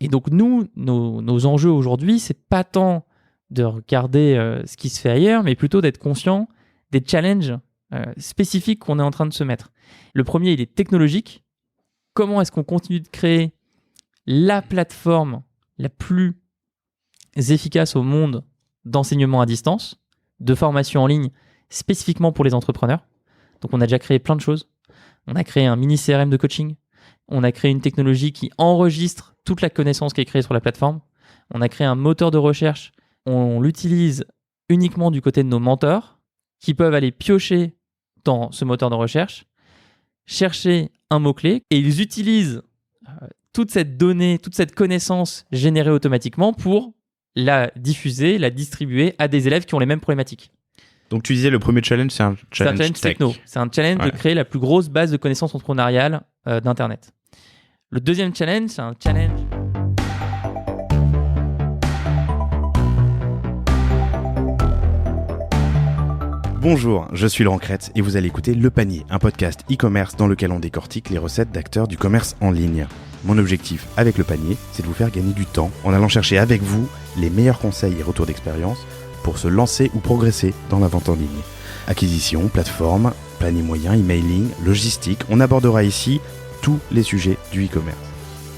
Et donc nous, nos enjeux aujourd'hui, c'est pas tant de regarder ce qui se fait ailleurs, mais plutôt d'être conscient des challenges spécifiques qu'on est en train de se mettre. Le premier, il est technologique. Comment est-ce qu'on continue de créer la plateforme la plus efficace au monde d'enseignement à distance, de formation en ligne, spécifiquement pour les entrepreneurs? Donc on a déjà créé plein de choses. On a créé un mini CRM de coaching. On a créé une technologie qui enregistre toute la connaissance qui est créée sur la plateforme. On a créé un moteur de recherche. On l'utilise uniquement du côté de nos mentors qui peuvent aller piocher dans ce moteur de recherche, chercher un mot-clé et ils utilisent toute cette donnée, toute cette connaissance générée automatiquement pour la diffuser, la distribuer à des élèves qui ont les mêmes problématiques. Donc tu disais le premier challenge, c'est un challenge tech. techno. C'est un challenge de créer la plus grosse base de connaissances entrepreneuriales d'Internet. Le deuxième challenge, c'est un challenge... Bonjour, je suis Laurent Cretz et vous allez écouter Le Panier, un podcast e-commerce dans lequel on décortique les recettes d'acteurs du commerce en ligne. Mon objectif avec Le Panier, c'est de vous faire gagner du temps en allant chercher avec vous les meilleurs conseils et retours d'expérience pour se lancer ou progresser dans la vente en ligne. Acquisition, plateforme, panier moyen, emailing, logistique, on abordera ici tous les sujets du e-commerce.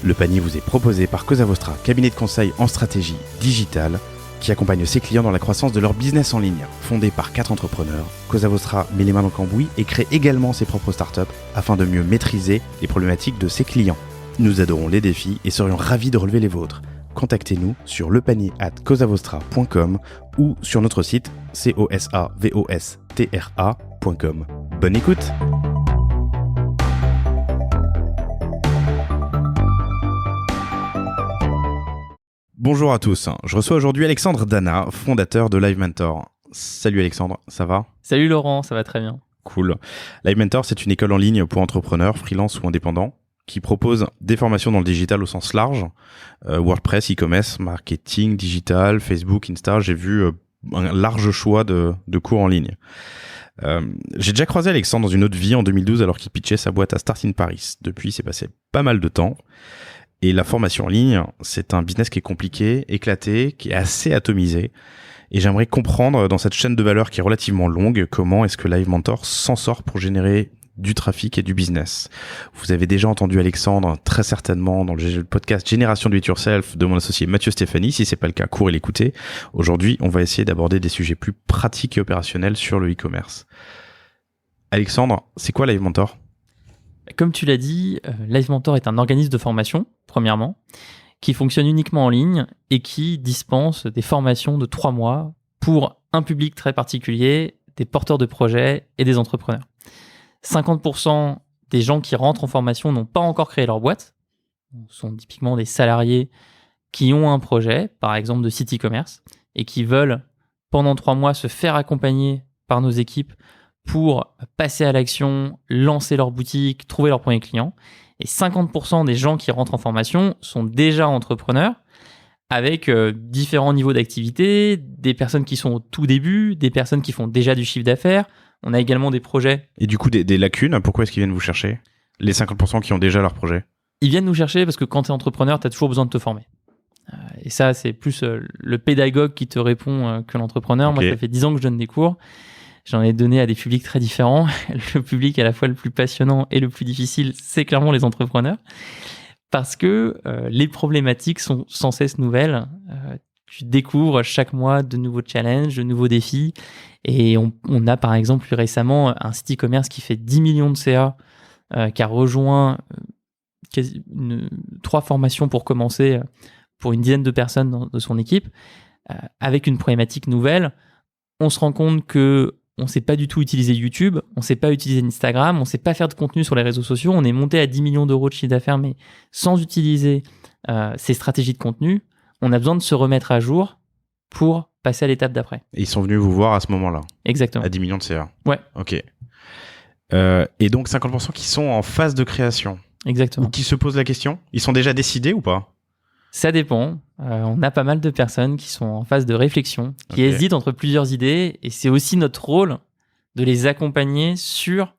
Le Panier vous est proposé par Cosa Vostra, cabinet de conseil en stratégie digitale, qui accompagne ses clients dans la croissance de leur business en ligne. Fondé par 4 entrepreneurs, Cosa Vostra met les mains dans le cambouis et crée également ses propres startups afin de mieux maîtriser les problématiques de ses clients. Nous adorons les défis et serions ravis de relever les vôtres. Contactez-nous sur lepanier@cosavostra.com ou sur notre site cosavostra.com. Bonne écoute! Bonjour à tous, je reçois aujourd'hui Alexandre Dana, fondateur de Live Mentor. Salut Alexandre, ça va ? Salut Laurent, ça va très bien. Cool. Live Mentor, c'est une école en ligne pour entrepreneurs, freelance ou indépendants, qui propose des formations dans le digital au sens large, WordPress, e-commerce, marketing, digital, Facebook, Insta. J'ai vu un large choix de cours en ligne. J'ai déjà croisé Alexandre dans une autre vie en 2012 alors qu'il pitchait sa boîte à Start in Paris. Depuis, il s'est passé pas mal de temps. Et la formation en ligne, c'est un business qui est compliqué, éclaté, qui est assez atomisé. Et j'aimerais comprendre dans cette chaîne de valeur qui est relativement longue, comment est-ce que Live Mentor s'en sort pour générer du trafic et du business. Vous avez déjà entendu Alexandre très certainement dans le podcast Génération Do It Yourself de mon associé Mathieu Stéphanie. Si c'est pas le cas, courez l'écouter. Aujourd'hui, on va essayer d'aborder des sujets plus pratiques et opérationnels sur le e-commerce. Alexandre, c'est quoi Live Mentor ? Comme tu l'as dit, Live Mentor est un organisme de formation, premièrement, qui fonctionne uniquement en ligne et qui dispense des formations de 3 mois pour un public très particulier, des porteurs de projets et des entrepreneurs. 50% des gens qui rentrent en formation n'ont pas encore créé leur boîte. Ce sont typiquement des salariés qui ont un projet, par exemple de site e-commerce, et qui veulent, pendant 3 mois, se faire accompagner par nos équipes pour passer à l'action, lancer leur boutique, trouver leurs premiers clients. Et 50% des gens qui rentrent en formation sont déjà entrepreneurs avec différents niveaux d'activité, des personnes qui sont au tout début, des personnes qui font déjà du chiffre d'affaires. On a également des projets. Et du coup, des lacunes, pourquoi est-ce qu'ils viennent vous chercher ? Les 50% qui ont déjà leur projet ? Ils viennent nous chercher parce que quand tu es entrepreneur, tu as toujours besoin de te former. Et ça, c'est plus le pédagogue qui te répond que l'entrepreneur. Okay. Moi, ça fait 10 ans que je donne des cours. J'en ai donné à des publics très différents. Le public à la fois le plus passionnant et le plus difficile, c'est clairement les entrepreneurs. Parce que les problématiques sont sans cesse nouvelles. Tu découvres chaque mois de nouveaux challenges, de nouveaux défis. Et on a par exemple plus récemment un site e-commerce qui fait 10 millions de CA, qui a rejoint 3 formations pour commencer pour une dizaine de personnes de son équipe, avec une problématique nouvelle. On se rend compte que on ne sait pas du tout utiliser YouTube, on ne sait pas utiliser Instagram, on ne sait pas faire de contenu sur les réseaux sociaux. On est monté à 10 millions d'euros de chiffre d'affaires, mais sans utiliser ces stratégies de contenu, on a besoin de se remettre à jour pour passer à l'étape d'après. Et ils sont venus vous voir à ce moment-là ? Exactement. À 10 millions de CA ? Ouais. Ok. Et donc 50% qui sont en phase de création ? Exactement. Ou qui se posent la question ? Ils sont déjà décidés ou pas ? Ça dépend. On a pas mal de personnes qui sont en phase de réflexion, qui hésitent entre plusieurs idées, et c'est aussi notre rôle de les accompagner sur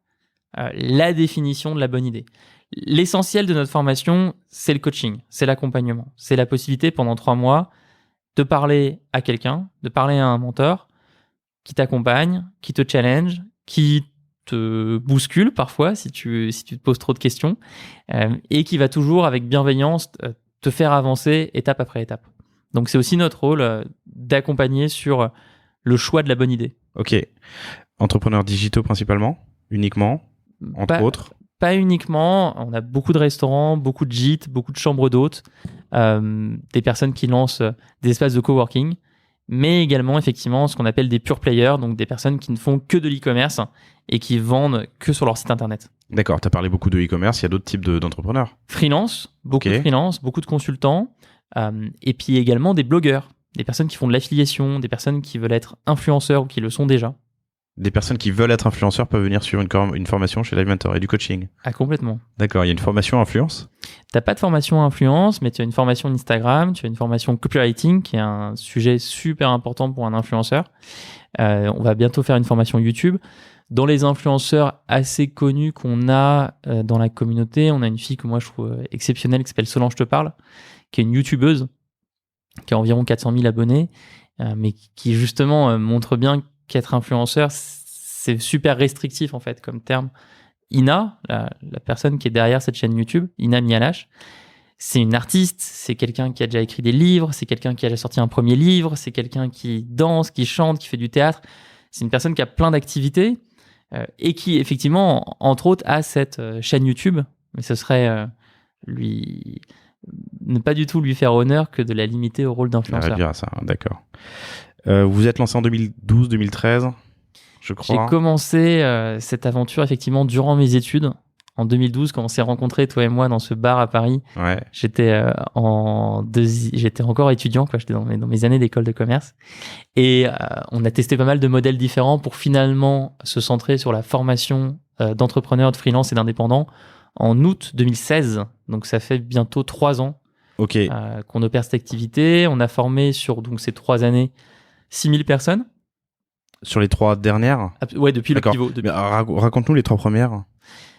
la définition de la bonne idée. L'essentiel de notre formation, c'est le coaching, c'est l'accompagnement. C'est la possibilité pendant 3 mois de parler à quelqu'un, de parler à un mentor qui t'accompagne, qui te challenge, qui te bouscule parfois si tu te poses trop de questions, et qui va toujours avec bienveillance te faire avancer étape après étape. Donc c'est aussi notre rôle d'accompagner sur le choix de la bonne idée. Ok. Entrepreneurs digitaux principalement, uniquement, entre autres. Pas uniquement. On a beaucoup de restaurants, beaucoup de gîtes, beaucoup de chambres d'hôtes, des personnes qui lancent des espaces de coworking, mais également effectivement ce qu'on appelle des pure players, donc des personnes qui ne font que de l'e-commerce et qui vendent que sur leur site internet. D'accord, tu as parlé beaucoup de e-commerce, il y a d'autres types d'entrepreneurs. Freelance, beaucoup de freelance, beaucoup de consultants, et puis également des blogueurs, des personnes qui font de l'affiliation, des personnes qui veulent être influenceurs ou qui le sont déjà. Des personnes qui veulent être influenceurs peuvent venir suivre une formation chez Live Mentor et du coaching. Ah, complètement. D'accord, il y a une formation influence ? T'as pas de formation influence, mais tu as une formation Instagram, tu as une formation copywriting, qui est un sujet super important pour un influenceur. On va bientôt faire une formation YouTube. Dans les influenceurs assez connus qu'on a dans la communauté, on a une fille que moi je trouve exceptionnelle qui s'appelle Solange Te Parle, qui est une youtubeuse, qui a environ 400 000 abonnés, mais qui justement montre bien qu'être influenceur, c'est super restrictif en fait comme terme. Ina, la personne qui est derrière cette chaîne YouTube, Ina Mialache, c'est une artiste, c'est quelqu'un qui a déjà écrit des livres, c'est quelqu'un qui a déjà sorti un premier livre, c'est quelqu'un qui danse, qui chante, qui fait du théâtre. C'est une personne qui a plein d'activités et qui effectivement, entre autres, a cette chaîne YouTube. Mais ce serait ne pas du tout lui faire honneur que de la limiter au rôle d'influenceur. On va dire ça, d'accord. Vous êtes lancé en 2012-2013, je crois. J'ai commencé cette aventure effectivement durant mes études. En 2012, quand on s'est rencontrés, toi et moi, dans ce bar à Paris, ouais. J'étais encore étudiant, quoi. J'étais dans mes années d'école de commerce. Et on a testé pas mal de modèles différents pour finalement se centrer sur la formation d'entrepreneurs, de freelance et d'indépendants en août 2016. Donc ça fait bientôt 3 ans qu'on opère cette activité. On a formé sur donc, ces 3 années 6000 personnes. Sur les 3 dernières ? Ouais, depuis D'accord. le pivot. Mais raconte-nous les 3 premières.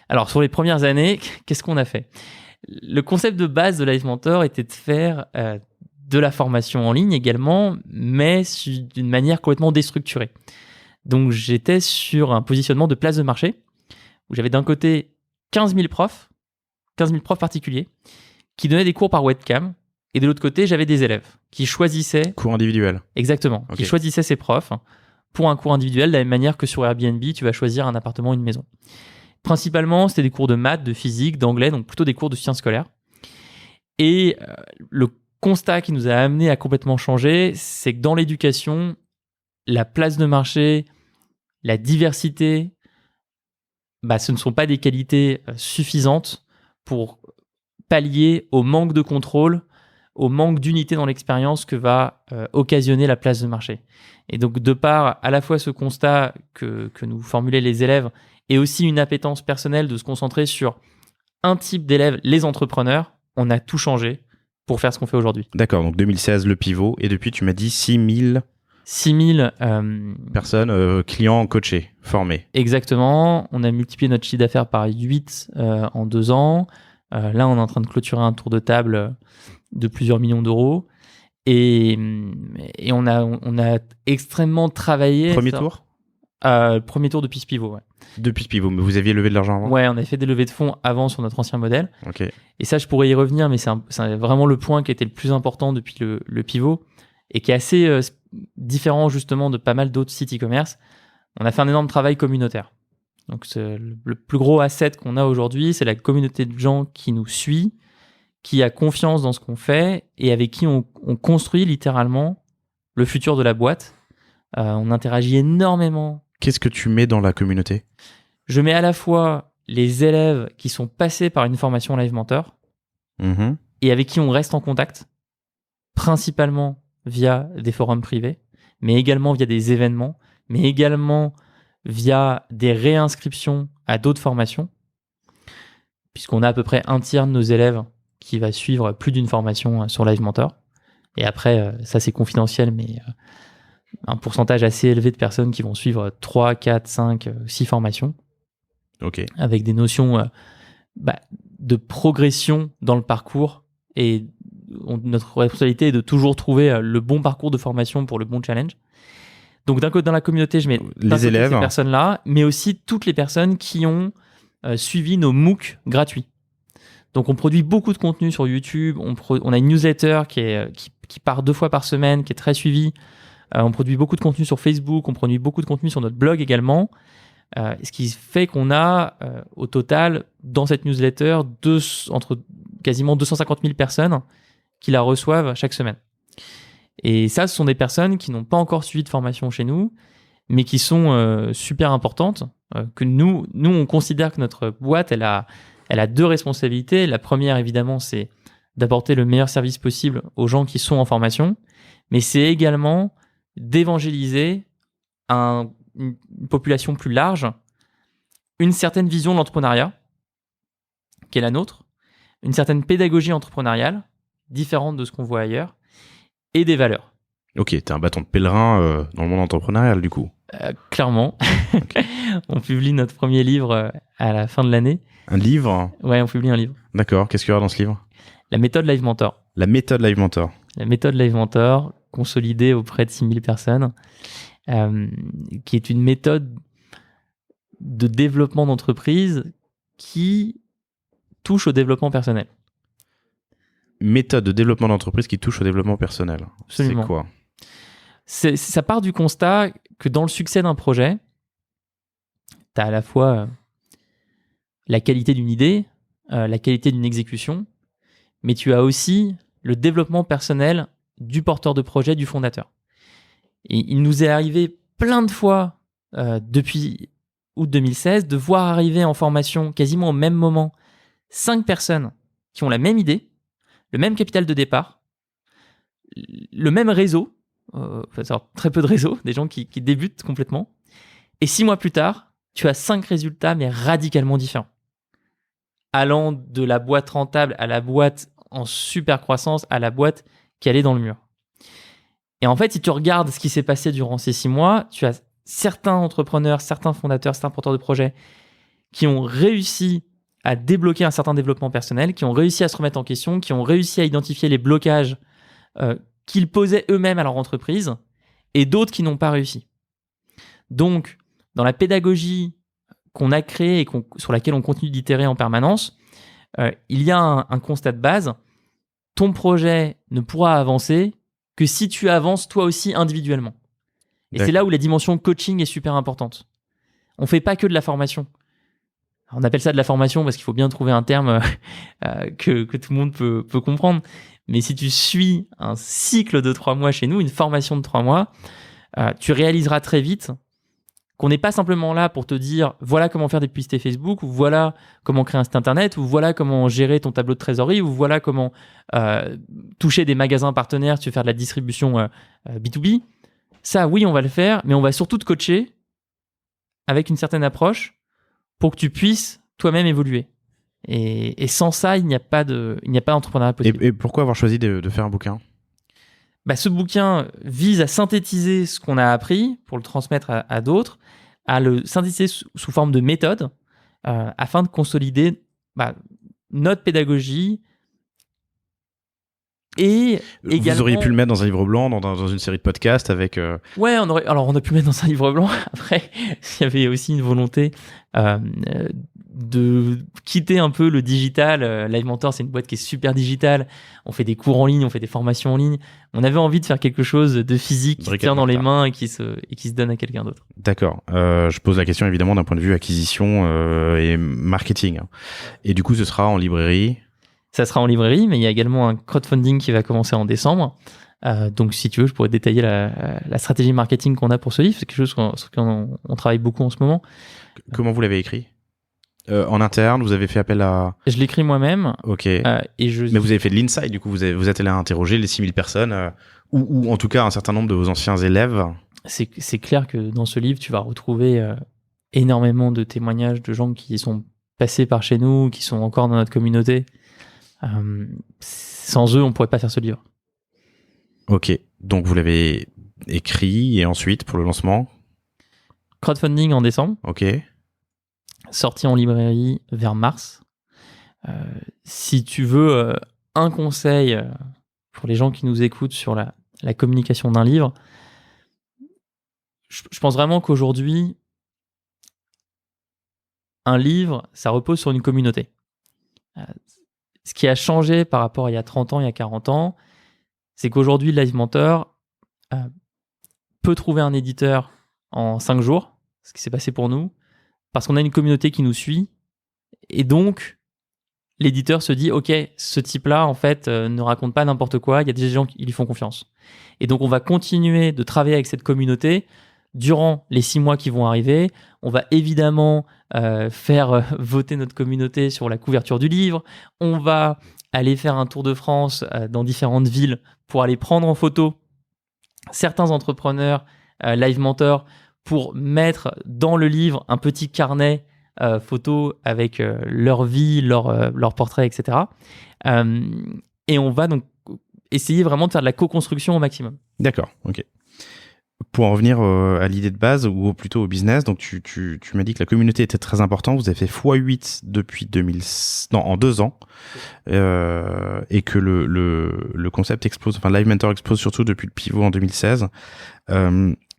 Alors, sur les premières années, qu'est-ce qu'on a fait ? Le concept de base de Live Mentor était de faire de la formation en ligne également, mais d'une manière complètement déstructurée. Donc, j'étais sur un positionnement de place de marché où j'avais d'un côté 15 000 profs particuliers qui donnaient des cours par webcam, et de l'autre côté, j'avais des élèves qui choisissaient... Cours individuels. Exactement. Qui choisissaient ces profs pour un cours individuel, de la même manière que sur Airbnb, tu vas choisir un appartement ou une maison. Principalement, c'était des cours de maths, de physique, d'anglais, donc plutôt des cours de sciences scolaires. Et le constat qui nous a amené à complètement changer, c'est que dans l'éducation, la place de marché, la diversité, ce ne sont pas des qualités suffisantes pour pallier au manque de contrôle, au manque d'unité dans l'expérience que va occasionner la place de marché. Et donc, de par à la fois ce constat que nous formulaient les élèves et aussi une appétence personnelle de se concentrer sur un type d'élèves, les entrepreneurs, on a tout changé pour faire ce qu'on fait aujourd'hui. D'accord, donc 2016, le pivot, et depuis, tu m'as dit 6000 personnes, clients coachés, formés. Exactement, on a multiplié notre chiffre d'affaires par 8 en 2 ans. Là, on est en train de clôturer un tour de table de plusieurs millions d'euros. Et on a extrêmement travaillé. Premier tour ? Premier tour depuis ce pivot, ouais. Depuis ce pivot, mais vous aviez levé de l'argent avant ? Ouais, on avait fait des levées de fonds avant sur notre ancien modèle. Ok. Et ça, je pourrais y revenir, mais c'est vraiment le point qui était le plus important depuis le pivot et qui est assez différent justement de pas mal d'autres sites e-commerce. On a fait un énorme travail communautaire. Donc, le plus gros asset qu'on a aujourd'hui, c'est la communauté de gens qui nous suit, qui a confiance dans ce qu'on fait et avec qui on construit littéralement le futur de la boîte. On interagit énormément. Qu'est-ce que tu mets dans la communauté ? Je mets à la fois les élèves qui sont passés par une formation Live Mentor et avec qui on reste en contact, principalement via des forums privés, mais également via des événements, mais également via des réinscriptions à d'autres formations, puisqu'on a à peu près un tiers de nos élèves qui va suivre plus d'une formation sur Live Mentor. Et après, ça c'est confidentiel, mais un pourcentage assez élevé de personnes qui vont suivre 3, 4, 5, 6 formations. Ok. Avec des notions de progression dans le parcours et notre responsabilité est de toujours trouver le bon parcours de formation pour le bon challenge. Donc d'un côté dans la communauté, je mets les élèves, ces personnes-là, mais aussi toutes les personnes qui ont suivi nos MOOC gratuits. Donc on produit beaucoup de contenu sur YouTube, on a une newsletter qui part 2 fois par semaine, qui est très suivie. On produit beaucoup de contenu sur Facebook, on produit beaucoup de contenu sur notre blog également. Ce qui fait qu'on a au total dans cette newsletter entre quasiment 250 000 personnes qui la reçoivent chaque semaine. Et ça, ce sont des personnes qui n'ont pas encore suivi de formation chez nous, mais qui sont super importantes, que nous, on considère que notre boîte, elle a 2 responsabilités. La première, évidemment, c'est d'apporter le meilleur service possible aux gens qui sont en formation, mais c'est également d'évangéliser une population plus large, une certaine vision de l'entrepreneuriat, qui est la nôtre, une certaine pédagogie entrepreneuriale, différente de ce qu'on voit ailleurs, et des valeurs. Ok, t'es un bâton de pèlerin dans le monde entrepreneurial du coup. Clairement. Okay. On publie notre premier livre à la fin de l'année. Un livre ? Ouais, on publie un livre. D'accord, qu'est-ce qu'il y aura dans ce livre ? La méthode Live Mentor. La méthode Live Mentor. La méthode Live Mentor, consolidée auprès de 6000 personnes, qui est une méthode de développement d'entreprise qui touche au développement personnel. Méthode de développement d'entreprise qui touche au développement personnel. Absolument. C'est quoi ? Ça part du constat que dans le succès d'un projet, tu as à la fois la qualité d'une idée, la qualité d'une exécution, mais tu as aussi le développement personnel du porteur de projet, du fondateur. Et il nous est arrivé plein de fois depuis août 2016 de voir arriver en formation quasiment au même moment 5 personnes qui ont la même idée, le même capital de départ, le même réseau, très peu de réseau, des gens qui débutent complètement. Et 6 mois plus tard, tu as 5 résultats, mais radicalement différents. Allant de la boîte rentable à la boîte en super croissance, à la boîte qui allait dans le mur. Et en fait, si tu regardes ce qui s'est passé durant ces 6 mois, tu as certains entrepreneurs, certains fondateurs, certains porteurs de projets qui ont réussi à débloquer un certain développement personnel, qui ont réussi à se remettre en question, qui ont réussi à identifier les blocages qu'ils posaient eux-mêmes à leur entreprise, et d'autres qui n'ont pas réussi. Donc, dans la pédagogie qu'on a créée et sur laquelle on continue d'itérer en permanence, il y a un constat de base. Ton projet ne pourra avancer que si tu avances toi aussi individuellement. Et c'est là où la dimension coaching est super importante. On ne fait pas que de la formation. On appelle ça de la formation parce qu'il faut bien trouver un terme que tout le monde peut comprendre. Mais si tu suis un cycle de 3 mois chez nous, une formation de 3 mois, tu réaliseras très vite qu'on n'est pas simplement là pour te dire voilà comment faire des publicités Facebook, ou voilà comment créer un site internet, ou voilà comment gérer ton tableau de trésorerie, ou voilà comment toucher des magasins partenaires, tu veux faire de la distribution B2B. Ça, oui, on va le faire, mais on va surtout te coacher avec une certaine approche pour que tu puisses toi-même évoluer. Et sans ça, il n'y a pas d'entrepreneuriat possible. Et pourquoi avoir choisi de faire un bouquin ? Ce bouquin vise à synthétiser ce qu'on a appris pour le transmettre à d'autres, à le synthétiser sous forme de méthode afin de consolider notre pédagogie. Et également, vous auriez pu le mettre dans un livre blanc, dans une série de podcasts avec... Ouais, on a pu le mettre dans un livre blanc. Après, il y avait aussi une volonté de quitter un peu le digital. Live Mentor, c'est une boîte qui est super digitale. On fait des cours en ligne, on fait des formations en ligne. On avait envie de faire quelque chose de physique qui se tient dans les mains et qui se donne à quelqu'un d'autre. D'accord. Je pose la question évidemment d'un point de vue acquisition et marketing. Et du coup, ce sera en librairie. Ça sera en librairie, mais il y a également un crowdfunding qui va commencer en décembre. Donc, si tu veux, je pourrais détailler la stratégie marketing qu'on a pour ce livre. C'est quelque chose sur lequel on travaille beaucoup en ce moment. Comment vous l'avez écrit ? En interne, vous avez fait appel à... Je l'écris moi-même. Ok. Mais vous avez fait de l'inside, du coup, vous êtes allé interroger les 6000 personnes, ou en tout cas un certain nombre de vos anciens élèves. C'est clair que dans ce livre, tu vas retrouver énormément de témoignages de gens qui sont passés par chez nous, qui sont encore dans notre communauté. Sans eux, on ne pourrait pas faire ce livre. Ok, donc vous l'avez écrit et ensuite pour le lancement ? Crowdfunding en décembre. Ok. Sorti en librairie vers mars. Si tu veux un conseil pour les gens qui nous écoutent sur la communication d'un livre, je pense vraiment qu'aujourd'hui, un livre, ça repose sur une communauté. Ce qui a changé par rapport à il y a 30 ans, il y a 40 ans, c'est qu'aujourd'hui, Live Mentor peut trouver un éditeur en 5 jours, ce qui s'est passé pour nous, parce qu'on a une communauté qui nous suit, et donc l'éditeur se dit, ok, ce type-là, en fait, ne raconte pas n'importe quoi, il y a des gens qui lui font confiance. Et donc, on va continuer de travailler avec cette communauté durant les 6 mois qui vont arriver. On va évidemment faire voter notre communauté sur la couverture du livre. On va aller faire un tour de France dans différentes villes pour aller prendre en photo certains entrepreneurs Live Mentor pour mettre dans le livre un petit carnet photo avec leur vie, leur portrait, etc. Et on va donc essayer vraiment de faire de la co-construction au maximum. D'accord, ok. Pour en revenir à l'idée de base, ou plutôt au business, donc tu m'as dit que la communauté était très importante, vous avez fait x8 depuis en 2 ans, et que le concept explose, enfin Live Mentor explose surtout depuis le pivot en 2016.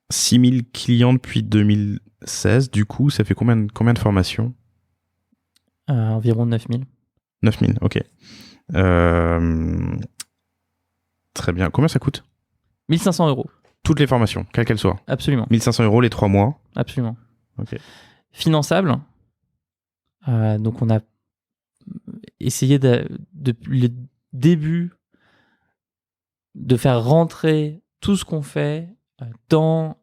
6000 clients depuis 2016, du coup, ça fait combien de formations ? Environ 9000. 9000, ok. Très bien. Combien ça coûte ? 1500 €. Toutes les formations, quelles qu'elles soient. Absolument. 1500 € les 3 mois. Absolument. Ok. Finançable. Donc, on a essayé depuis le début de faire rentrer tout ce qu'on fait dans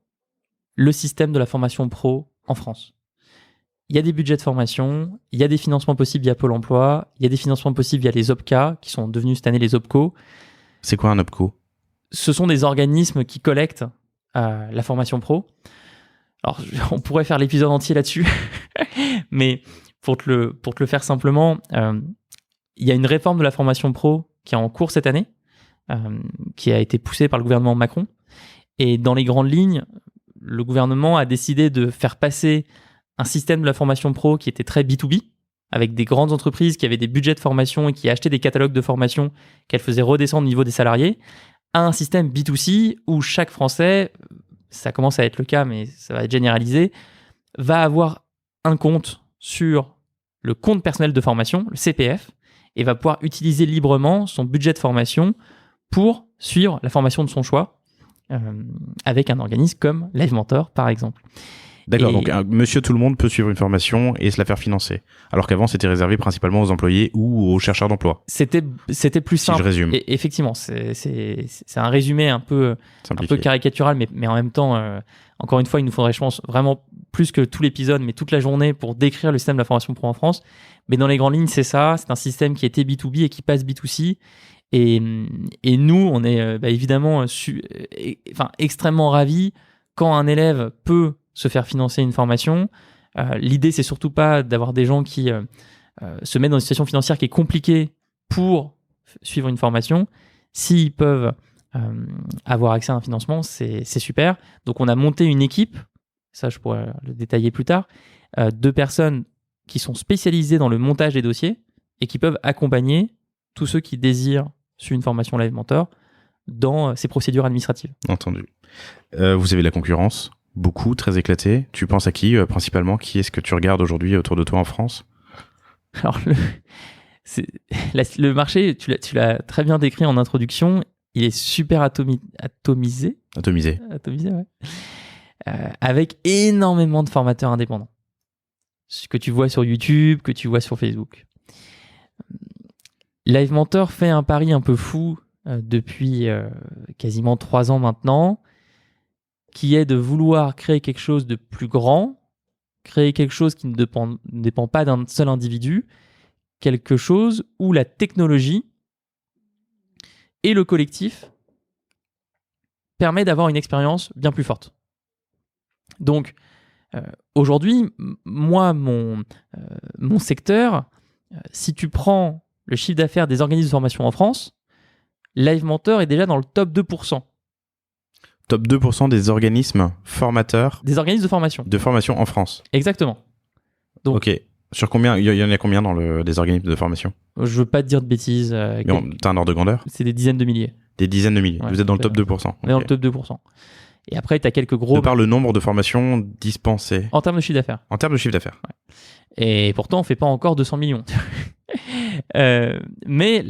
le système de la formation pro en France. Il y a des budgets de formation, il y a des financements possibles via Pôle emploi, il y a des financements possibles via les OPCA, qui sont devenus cette année les OPCO. C'est quoi un OPCO ? Ce sont des organismes qui collectent la formation pro. Alors, on pourrait faire l'épisode entier là-dessus, mais pour te le faire simplement, il y a une réforme de la formation pro qui est en cours cette année, qui a été poussée par le gouvernement Macron. Et dans les grandes lignes, le gouvernement a décidé de faire passer un système de la formation pro qui était très B2B, avec des grandes entreprises qui avaient des budgets de formation et qui achetaient des catalogues de formation qu'elles faisaient redescendre au niveau des salariés, à un système B2C où chaque Français, ça commence à être le cas, mais ça va être généralisé, va avoir un compte sur le compte personnel de formation, le CPF, et va pouvoir utiliser librement son budget de formation pour suivre la formation de son choix, avec un organisme comme Live Mentor, par exemple. D'accord, donc monsieur tout le monde peut suivre une formation et se la faire financer. Alors qu'avant, c'était réservé principalement aux employés ou aux chercheurs d'emploi. C'était plus simple. Si je résume. Et effectivement, c'est un résumé un peu caricatural, mais en même temps, encore une fois, il nous faudrait, je pense, vraiment plus que tout l'épisode, mais toute la journée pour décrire le système de la formation pro en France. Mais dans les grandes lignes, c'est ça. C'est un système qui était B2B et qui passe B2C. Et nous, on est évidemment extrêmement ravis quand un élève peut se faire financer une formation. L'idée, c'est surtout pas d'avoir des gens qui se mettent dans une situation financière qui est compliquée pour suivre une formation. S'ils peuvent avoir accès à un financement, c'est super. Donc, on a monté une équipe, ça je pourrais le détailler plus tard, 2 personnes qui sont spécialisées dans le montage des dossiers et qui peuvent accompagner tous ceux qui désirent suivre une formation Live Mentor dans ces procédures administratives. Entendu. Vous avez la concurrence ? Beaucoup, très éclaté. Tu penses à qui principalement ? Qui est-ce que tu regardes aujourd'hui autour de toi en France ? Alors, le marché, tu l'as très bien décrit en introduction, il est super atomisé. Atomisé, ouais. Avec énormément de formateurs indépendants. Ce que tu vois sur YouTube, que tu vois sur Facebook. Live Mentor fait un pari un peu fou depuis quasiment 3 ans maintenant, qui est de vouloir créer quelque chose de plus grand, créer quelque chose qui ne dépend pas d'un seul individu, quelque chose où la technologie et le collectif permet d'avoir une expérience bien plus forte. Donc, aujourd'hui, moi, mon secteur, si tu prends le chiffre d'affaires des organismes de formation en France, Live Mentor est déjà dans le top 2%. Top 2% des organismes formateurs. Des organismes de formation. De formation en France. Exactement. Donc, ok. Sur combien? Il y en a combien dans des organismes de formation? Je veux pas te dire de bêtises. T'as un ordre de grandeur? C'est des dizaines de milliers. Des dizaines de milliers. Ouais, vous êtes dans le top 2%. On est dans le top 2%. Et après, tu as quelques gros... De par le nombre de formations dispensées. En termes de chiffre d'affaires. En termes de chiffre d'affaires. Ouais. Et pourtant, on fait pas encore 200 millions. Mais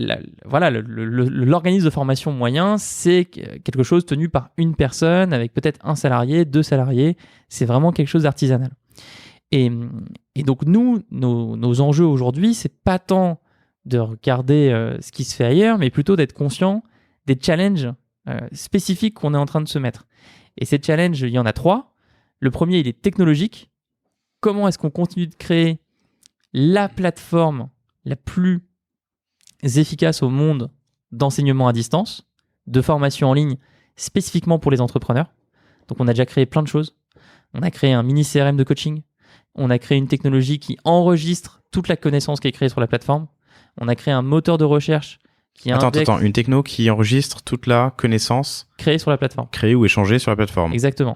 voilà, l'organisme de formation moyen, c'est quelque chose tenu par une personne avec peut-être un salarié, 2 salariés. C'est vraiment quelque chose d'artisanal. Et donc nous, nos enjeux aujourd'hui, c'est pas tant de regarder ce qui se fait ailleurs, mais plutôt d'être conscient des challenges spécifiques qu'on est en train de se mettre. Et ces challenges, il y en a 3. Le premier, il est technologique. Comment est-ce qu'on continue de créer la plateforme la plus efficace au monde d'enseignement à distance, de formation en ligne, spécifiquement pour les entrepreneurs. Donc on a déjà créé plein de choses. On a créé un mini CRM de coaching. On a créé une technologie qui enregistre toute la connaissance qui est créée sur la plateforme. On a créé un moteur de recherche qui indexe... Attends, une techno qui enregistre toute la connaissance créée sur la plateforme. Créée ou échangée sur la plateforme. Exactement.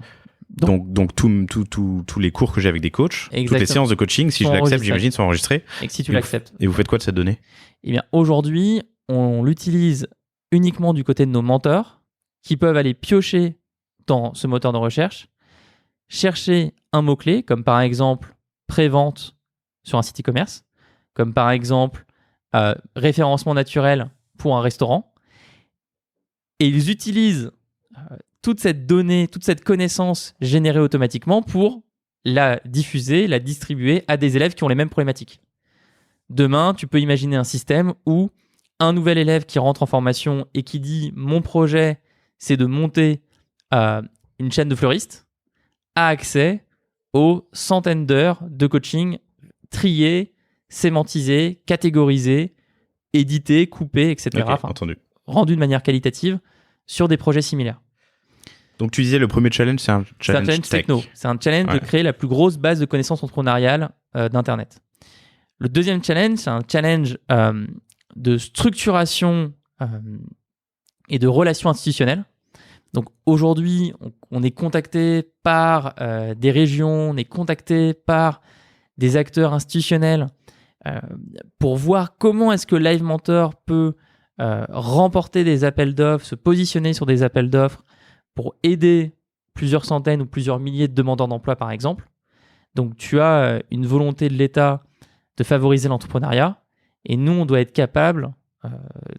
Donc tous les cours que j'ai avec des coachs, toutes les séances de coaching, si je l'accepte, j'imagine, sont enregistrées. Et que si tu l'acceptes. Et vous faites quoi de cette donnée? Eh bien, aujourd'hui, on l'utilise uniquement du côté de nos mentors qui peuvent aller piocher dans ce moteur de recherche, chercher un mot-clé, comme par exemple pré-vente sur un site e-commerce, comme par exemple référencement naturel pour un restaurant. Et ils utilisent toute cette donnée, toute cette connaissance générée automatiquement pour la diffuser, la distribuer à des élèves qui ont les mêmes problématiques. Demain, tu peux imaginer un système où un nouvel élève qui rentre en formation et qui dit « Mon projet, c'est de monter une chaîne de fleuristes », a accès aux centaines d'heures de coaching triées, sémantisées, catégorisées, éditées, coupées, etc. Okay, entendu. Rendues de manière qualitative sur des projets similaires. Donc tu disais le premier challenge, c'est un challenge techno. C'est un challenge de créer la plus grosse base de connaissances entrepreneuriales d'Internet. Le deuxième challenge, c'est un challenge de structuration et de relations institutionnelles. Donc aujourd'hui, on est contacté par des régions, on est contacté par des acteurs institutionnels pour voir comment est-ce que Live Mentor peut remporter des appels d'offres, se positionner sur des appels d'offres pour aider plusieurs centaines ou plusieurs milliers de demandeurs d'emploi, par exemple. Donc, tu as une volonté de l'État de favoriser l'entrepreneuriat et nous, on doit être capable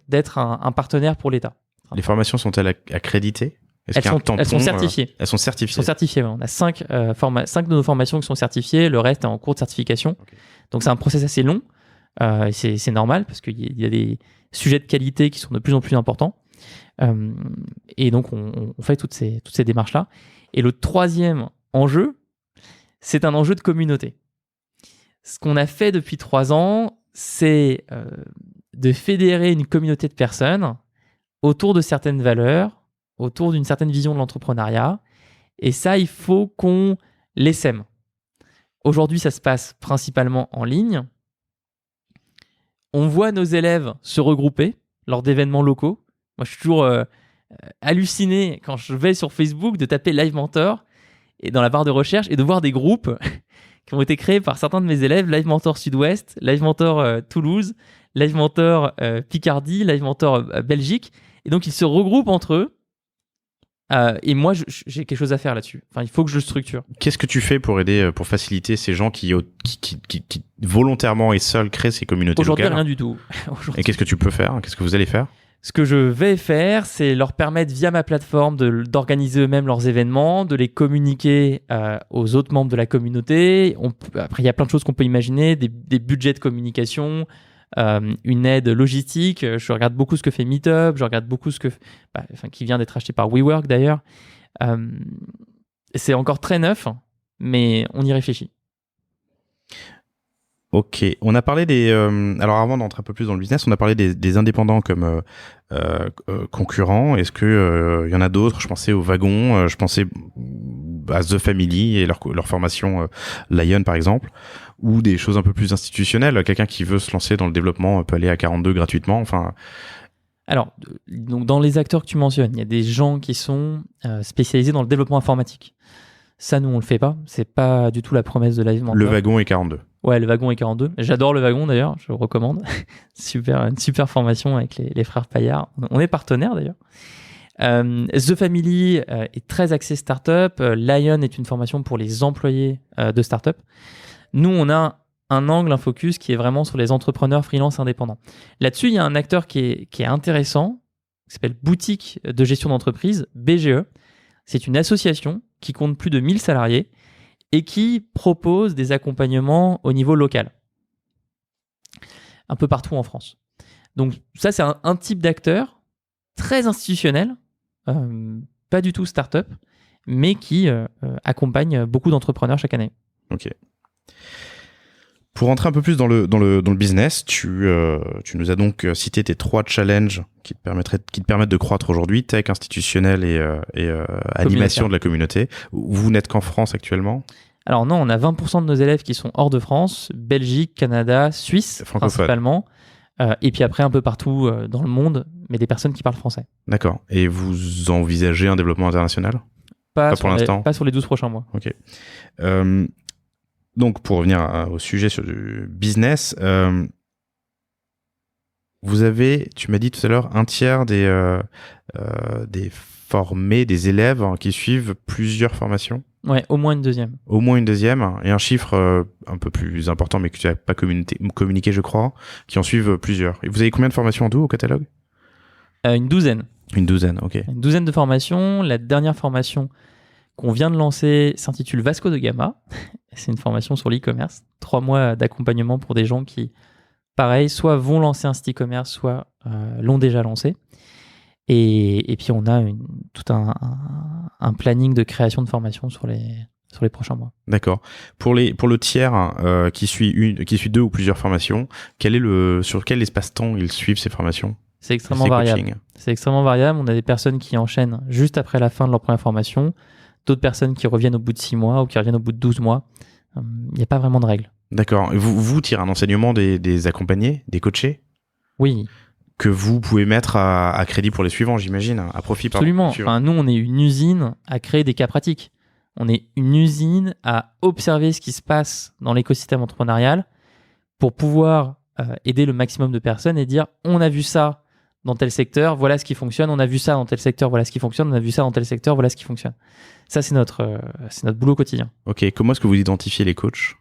d'être un partenaire pour l'État. Les formations sont-elles accréditées? Elles sont certifiées. Elles sont certifiées. Elles sont certifiées, ouais. On a 5 de nos formations qui sont certifiées, le reste est en cours de certification. Okay. Donc, c'est un process assez long. C'est normal parce qu'il y a des sujets de qualité qui sont de plus en plus importants. Et donc, on fait toutes ces démarches-là. Et le troisième enjeu, c'est un enjeu de communauté. Ce qu'on a fait depuis 3 ans, c'est de fédérer une communauté de personnes autour de certaines valeurs, autour d'une certaine vision de l'entrepreneuriat. Et ça, il faut qu'on l'essaime. Aujourd'hui, ça se passe principalement en ligne. On voit nos élèves se regrouper lors d'événements locaux. Moi, je suis toujours halluciné quand je vais sur Facebook de taper Live Mentor et dans la barre de recherche et de voir des groupes qui ont été créés par certains de mes élèves, Live Mentor Sud-Ouest, Live Mentor Toulouse, Live Mentor Picardie, Live Mentor Belgique. Et donc, ils se regroupent entre eux. Et moi, j'ai quelque chose à faire là-dessus. Enfin, il faut que je le structure. Qu'est-ce que tu fais pour aider, pour faciliter ces gens qui volontairement et seuls créent ces communautés locales? Aujourd'hui, rien du tout. Et qu'est-ce que tu peux faire? Qu'est-ce que vous allez faire? Ce que je vais faire, c'est leur permettre via ma plateforme d'organiser eux-mêmes leurs événements, de les communiquer aux autres membres de la communauté. Après, il y a plein de choses qu'on peut imaginer, des budgets de communication, une aide logistique. Je regarde beaucoup ce que fait Meetup, je regarde beaucoup qui vient d'être acheté par WeWork d'ailleurs. C'est encore très neuf, mais on y réfléchit. Ok, on a parlé alors avant d'entrer un peu plus dans le business, on a parlé des indépendants comme concurrents. Est-ce que y en a d'autres? Je pensais au Wagon, je pensais à The Family et leur formation Lion par exemple, ou des choses un peu plus institutionnelles. Quelqu'un qui veut se lancer dans le développement peut aller à 42 gratuitement. Enfin. Alors, donc dans les acteurs que tu mentionnes, il y a des gens qui sont spécialisés dans le développement informatique. Ça, nous, on le fait pas. C'est pas du tout la promesse de Live Mentor. Le Wagon est 42. Ouais, le wagon est 42. J'adore le wagon d'ailleurs, je le recommande. Une super formation avec les frères Paillard. On est partenaires d'ailleurs. The Family est très axé startup. Lion est une formation pour les employés de startup. Nous, on a un angle, un focus qui est vraiment sur les entrepreneurs freelance indépendants. Là-dessus, il y a un acteur qui est intéressant, qui s'appelle Boutique de gestion d'entreprise, BGE. C'est une association qui compte plus de 1000 salariés et qui propose des accompagnements au niveau local, un peu partout en France. Donc ça, c'est un type d'acteur très institutionnel, pas du tout start-up, mais qui accompagne beaucoup d'entrepreneurs chaque année. Ok. Pour rentrer un peu plus dans le business, tu nous as donc cité tes 3 challenges qui te permettent de croître aujourd'hui: tech, institutionnel et animation de la communauté. Vous n'êtes qu'en France actuellement? Alors non, on a 20% de nos élèves qui sont hors de France, Belgique, Canada, Suisse principalement, et puis après un peu partout dans le monde, mais des personnes qui parlent français. D'accord. Et vous envisagez un développement international? Pas pour l'instant. Pas sur les 12 prochains mois. Ok. Donc, pour revenir au sujet sur du business, vous avez, tu m'as dit tout à l'heure, un tiers des formés, des élèves qui suivent plusieurs formations. Ouais, au moins une deuxième. Au moins une deuxième, et un chiffre un peu plus important, mais que tu n'as pas communiqué, je crois, qui en suivent plusieurs. Et vous avez combien de formations en tout au catalogue? Une douzaine. Une douzaine, ok. Une douzaine de formations. La dernière formation qu'on vient de lancer s'intitule Vasco de Gama. C'est une formation sur l'e-commerce. 3 mois d'accompagnement pour des gens qui, pareil, soit vont lancer un site e-commerce, soit l'ont déjà lancé. Et puis, on a tout un planning de création de formation sur les prochains mois. D'accord. Pour le tiers qui suit 2 ou plusieurs formations, sur quel espace-temps ils suivent ces formations? C'est extrêmement variable. C'est extrêmement variable. On a des personnes qui enchaînent juste après la fin de leur première formation, d'autres personnes qui reviennent au bout de 6 mois ou qui reviennent au bout de 12 mois. Il n'y a pas vraiment de règles. D'accord. Vous tirez un enseignement des accompagnés, des coachés? Oui. Que vous pouvez mettre à crédit pour les suivants, j'imagine, à profit. Absolument. Enfin, nous, on est une usine à créer des cas pratiques. On est une usine à observer ce qui se passe dans l'écosystème entrepreneurial pour pouvoir aider le maximum de personnes et dire on a vu ça dans tel secteur, voilà ce qui fonctionne, on a vu ça dans tel secteur, voilà ce qui fonctionne, on a vu ça dans tel secteur, voilà ce qui fonctionne. Ça, c'est notre boulot quotidien. Ok, comment est-ce que vous identifiez les coachs?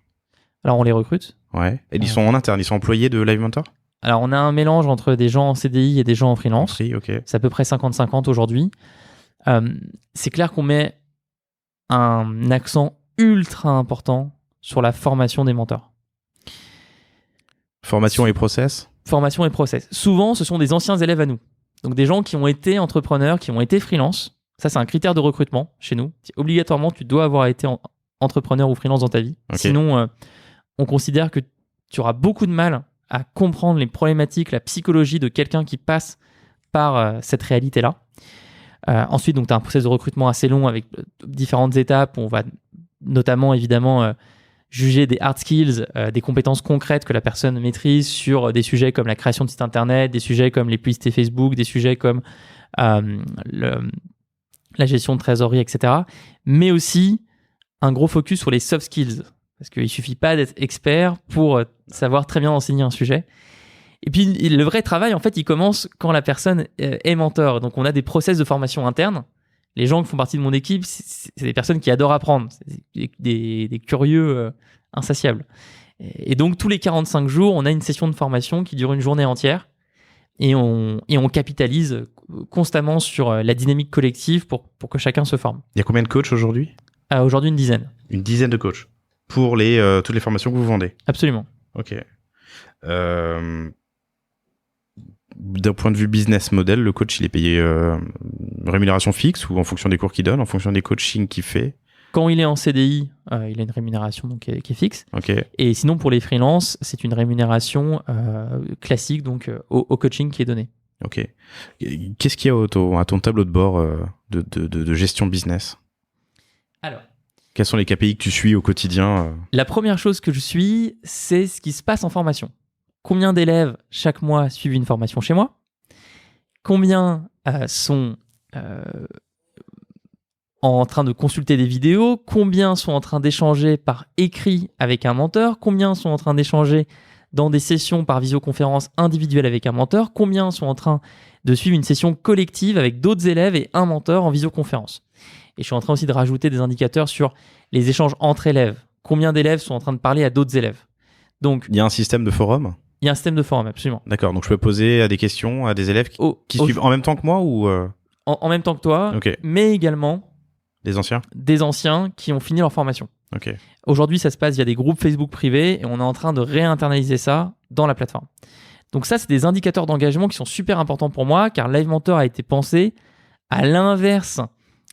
Alors, on les recrute. Ouais. Et ils sont en interne, ils sont employés de Live Mentor? Alors, on a un mélange entre des gens en CDI et des gens en freelance. Okay. C'est à peu près 50-50 aujourd'hui. C'est clair qu'on met un accent ultra important sur la formation des mentors. Formation et process? Formation et process. Souvent, ce sont des anciens élèves à nous. Donc, des gens qui ont été entrepreneurs, qui ont été freelance. Ça, c'est un critère de recrutement chez nous. Obligatoirement, tu dois avoir été entrepreneur ou freelance dans ta vie. Okay. Sinon, on considère que tu auras beaucoup de mal à comprendre les problématiques, la psychologie de quelqu'un qui passe par cette réalité-là. Ensuite, donc, tu as un processus de recrutement assez long avec différentes étapes. On va notamment, évidemment, juger des hard skills, des compétences concrètes que la personne maîtrise sur des sujets comme la création de site internet, des sujets comme les publicités Facebook, des sujets comme la gestion de trésorerie, etc. Mais aussi un gros focus sur les soft skills. Parce qu'il ne suffit pas d'être expert pour savoir très bien enseigner un sujet. Et puis, le vrai travail, en fait, il commence quand la personne est mentor. Donc, on a des process de formation interne. Les gens qui font partie de mon équipe, c'est des personnes qui adorent apprendre. C'est des curieux insatiables. Et donc, tous les 45 jours, on a une session de formation qui dure une journée entière. Et on capitalise constamment sur la dynamique collective pour que chacun se forme. Il y a combien de coachs aujourd'hui? Aujourd'hui, une dizaine. Une dizaine de coachs pour toutes les formations que vous vendez? Absolument. Ok. D'un point de vue business model, le coach, il est payé rémunération fixe ou en fonction des cours qu'il donne, en fonction des coachings qu'il fait? Quand il est en CDI, il a une rémunération donc, qui est fixe. Okay. Et sinon, pour les freelances, c'est une rémunération classique donc, au coaching qui est donné. Ok. Qu'est-ce qu'il y a à ton tableau de bord de gestion business? Alors, quels sont les KPI que tu suis au quotidien? La première chose que je suis, c'est ce qui se passe en formation. Combien d'élèves chaque mois suivent une formation chez moi? Combien sont en train de consulter des vidéos, combien sont en train d'échanger par écrit avec un mentor, combien sont en train d'échanger dans des sessions par visioconférence individuelle avec un mentor, combien sont en train de suivre une session collective avec d'autres élèves et un mentor en visioconférence. Et je suis en train aussi de rajouter des indicateurs sur les échanges entre élèves. Combien d'élèves sont en train de parler à d'autres élèves. Donc, il y a un système de forum ? Il y a un système de forum, absolument. D'accord, donc je peux poser des questions à des élèves qui suivent en même temps que moi ou en même temps que toi, okay. Mais également des anciens qui ont fini leur formation. Okay. Aujourd'hui, ça se passe via des groupes Facebook privés et on est en train de réinternaliser ça dans la plateforme. Donc ça, c'est des indicateurs d'engagement qui sont super importants pour moi car Live Mentor a été pensé à l'inverse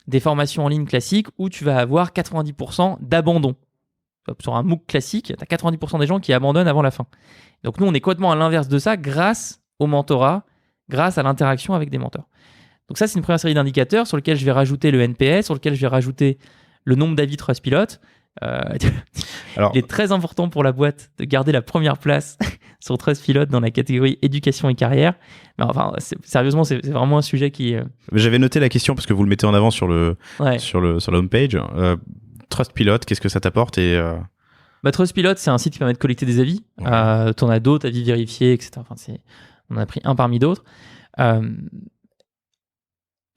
des formations en ligne classiques où tu vas avoir 90% d'abandon. Sur un MOOC classique, tu as 90% des gens qui abandonnent avant la fin. Donc nous, on est complètement à l'inverse de ça grâce au mentorat, grâce à l'interaction avec des mentors. Donc ça, c'est une première série d'indicateurs sur lesquels je vais rajouter le NPS, sur lesquels je vais rajouter le nombre d'avis Trustpilot. Alors, il est très important pour la boîte de garder la première place sur Trustpilot dans la catégorie éducation et carrière. Mais enfin, sérieusement, c'est vraiment un sujet qui... J'avais noté la question parce que vous le mettez en avant sur la homepage. Trustpilot, qu'est-ce que ça t'apporte Trustpilot, c'est un site qui permet de collecter des avis. Ouais. Tu en as d'autres, avis vérifiés, etc. Enfin, on en a pris un parmi d'autres.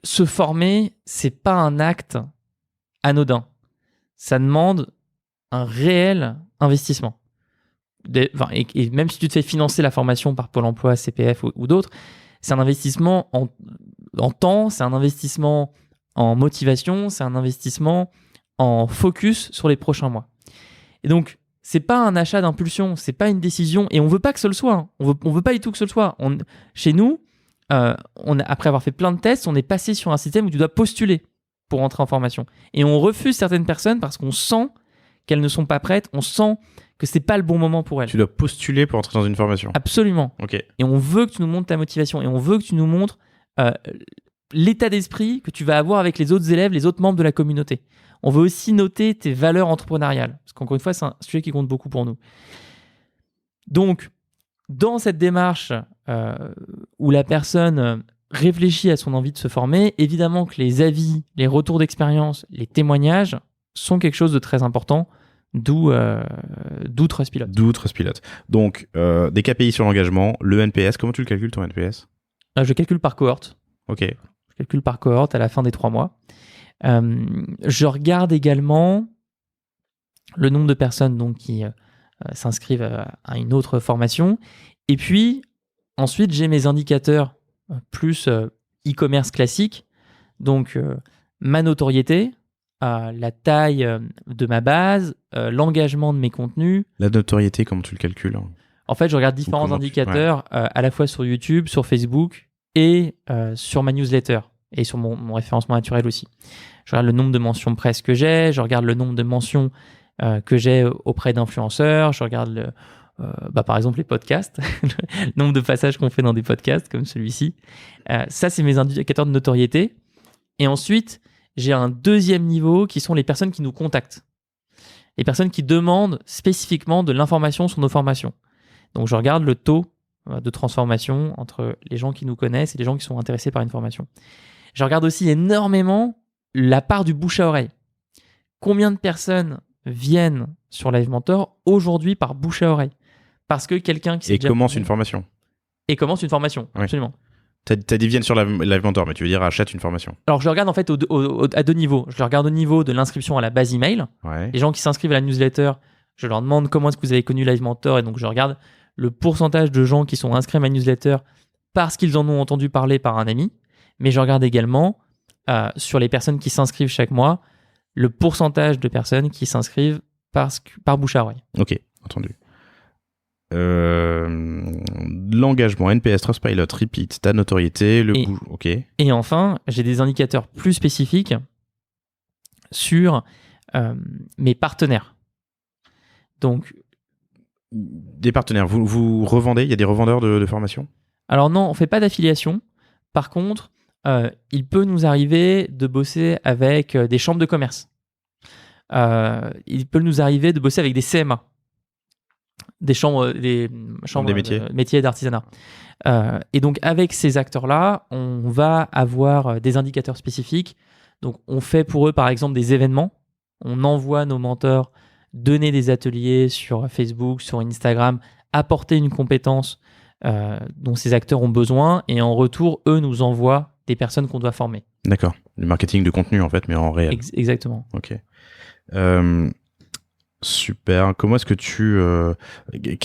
Se former, c'est pas un acte anodin. Ça demande un réel investissement. Et même si tu te fais financer la formation par Pôle emploi, CPF ou d'autres, c'est un investissement en temps, c'est un investissement en motivation, c'est un investissement en focus sur les prochains mois. Et donc, c'est pas un achat d'impulsion, c'est pas une décision, et on veut pas que ce le soit. On veut pas du tout que ce le soit. Chez nous, après avoir fait plein de tests, on est passé sur un système où tu dois postuler pour entrer en formation. Et on refuse certaines personnes parce qu'on sent qu'elles ne sont pas prêtes, on sent que c'est pas le bon moment pour elles. Tu dois postuler pour entrer dans une formation. Absolument. Okay. Et on veut que tu nous montres ta motivation, et on veut que tu nous montres l'état d'esprit que tu vas avoir avec les autres élèves, les autres membres de la communauté. On veut aussi noter tes valeurs entrepreneuriales, parce qu'encore une fois, c'est un sujet qui compte beaucoup pour nous. Donc, dans cette démarche où la personne réfléchit à son envie de se former, évidemment que les avis, les retours d'expérience, les témoignages sont quelque chose de très important, d'où Trustpilot. D'où Trustpilot. Donc, des KPI sur l'engagement, le NPS, comment tu le calcules ton NPS ? Je calcule par cohorte. Ok. Je calcule par cohorte à la fin des 3 mois. Je regarde également le nombre de personnes donc, qui s'inscrivent à une autre formation. Et puis, ensuite, j'ai mes indicateurs plus e-commerce classique. Donc, ma notoriété, la taille de ma base, l'engagement de mes contenus. La notoriété, comment tu le calcules ? En fait, je regarde différents indicateurs à la fois sur YouTube, sur Facebook et sur ma newsletter et sur mon référencement naturel aussi. Je regarde le nombre de mentions presse que j'ai, je regarde le nombre de mentions que j'ai auprès d'influenceurs, je regarde par exemple les podcasts, le nombre de passages qu'on fait dans des podcasts comme celui-ci. Ça, c'est mes indicateurs de notoriété. Et ensuite, j'ai un deuxième niveau qui sont les personnes qui nous contactent. Les personnes qui demandent spécifiquement de l'information sur nos formations. Donc, je regarde le taux de transformation entre les gens qui nous connaissent et les gens qui sont intéressés par une formation. Je regarde aussi énormément la part du bouche à oreille. Combien de personnes viennent sur Live Mentor aujourd'hui par bouche à oreille ? Parce que quelqu'un qui s'est commence une formation. Et commence une formation, oui. Absolument. T'as dit viennent sur Live Mentor, mais tu veux dire achète une formation. Alors, je le regarde en fait à 2 niveaux. Je le regarde au niveau de l'inscription à la base email. Ouais. Les gens qui s'inscrivent à la newsletter, je leur demande comment est-ce que vous avez connu Live Mentor, et donc je regarde le pourcentage de gens qui sont inscrits à ma newsletter parce qu'ils en ont entendu parler par un ami. Mais je regarde également sur les personnes qui s'inscrivent chaque mois, le pourcentage de personnes qui s'inscrivent par bouche à oreille. Ok, entendu. L'engagement, NPS, Trustpilot, Repeat, ta notoriété, ok. Et enfin, j'ai des indicateurs plus spécifiques sur mes partenaires. Donc, des partenaires, vous revendez ? Il y a des revendeurs de formation ? Alors non, on ne fait pas d'affiliation. Par contre, il peut nous arriver de bosser avec des chambres de commerce. Il peut nous arriver de bosser avec des CMA. des chambres Des métiers. métiers d'artisanat. Et donc, avec ces acteurs-là, on va avoir des indicateurs spécifiques. Donc, on fait pour eux, par exemple, des événements. On envoie nos mentors donner des ateliers sur Facebook, sur Instagram, apporter une compétence dont ces acteurs ont besoin. Et en retour, eux nous envoient des personnes qu'on doit former. D'accord. Du marketing de contenu, en fait, mais en réel. Exactement. Ok. Super. Comment est-ce que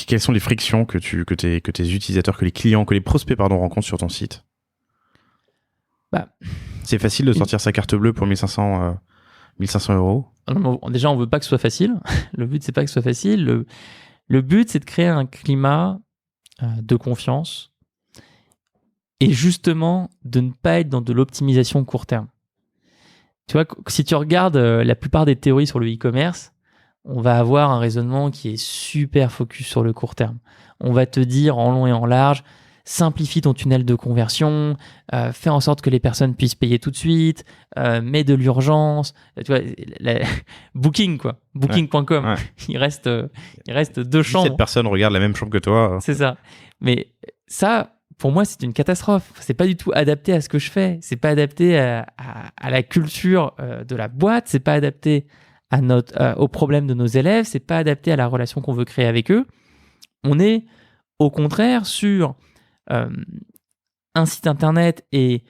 quelles sont les frictions que tes utilisateurs, que les clients, que les prospects, rencontrent sur ton site? C'est facile de sortir sa carte bleue pour 1500 euros? Déjà, on veut pas que ce soit facile. Le but, c'est pas que ce soit facile. Le but, c'est de créer un climat de confiance et justement de ne pas être dans de l'optimisation court terme. Tu vois, si tu regardes la plupart des théories sur le e-commerce, on va avoir un raisonnement qui est super focus sur le court terme. On va te dire en long et en large, simplifie ton tunnel de conversion, fais en sorte que les personnes puissent payer tout de suite, mets de l'urgence. Tu vois, Booking, quoi. Booking.com. Ouais. Il reste 2 chambres. Cette personne regarde la même chambre que toi. C'est ça. Mais ça, pour moi, c'est une catastrophe. C'est pas du tout adapté à ce que je fais. C'est pas adapté à la culture de la boîte. C'est pas adapté aux problèmes de nos élèves. C'est pas adapté à la relation qu'on veut créer avec eux. On est au contraire sur un site internet et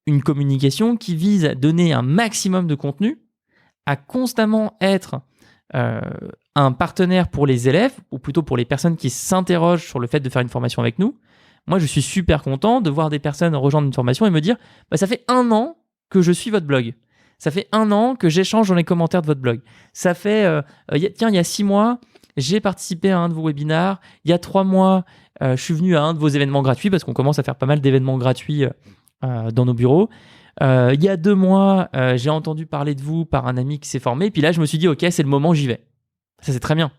une communication qui vise à donner un maximum de contenu, à constamment être un partenaire pour les élèves, ou plutôt pour les personnes qui s'interrogent sur le fait de faire une formation avec nous. Moi, je suis super content de voir des personnes rejoindre une formation et me dire ça fait 1 an que je suis votre blog. Ça fait 1 an que j'échange dans les commentaires de votre blog. Ça fait, il y a 6 mois, j'ai participé à un de vos webinars. Il y a 3 mois, je suis venu à un de vos événements gratuits parce qu'on commence à faire pas mal d'événements gratuits dans nos bureaux. Il y a 2 mois, j'ai entendu parler de vous par un ami qui s'est formé. Puis là, je me suis dit, OK, c'est le moment, j'y vais. Ça, c'est très bien.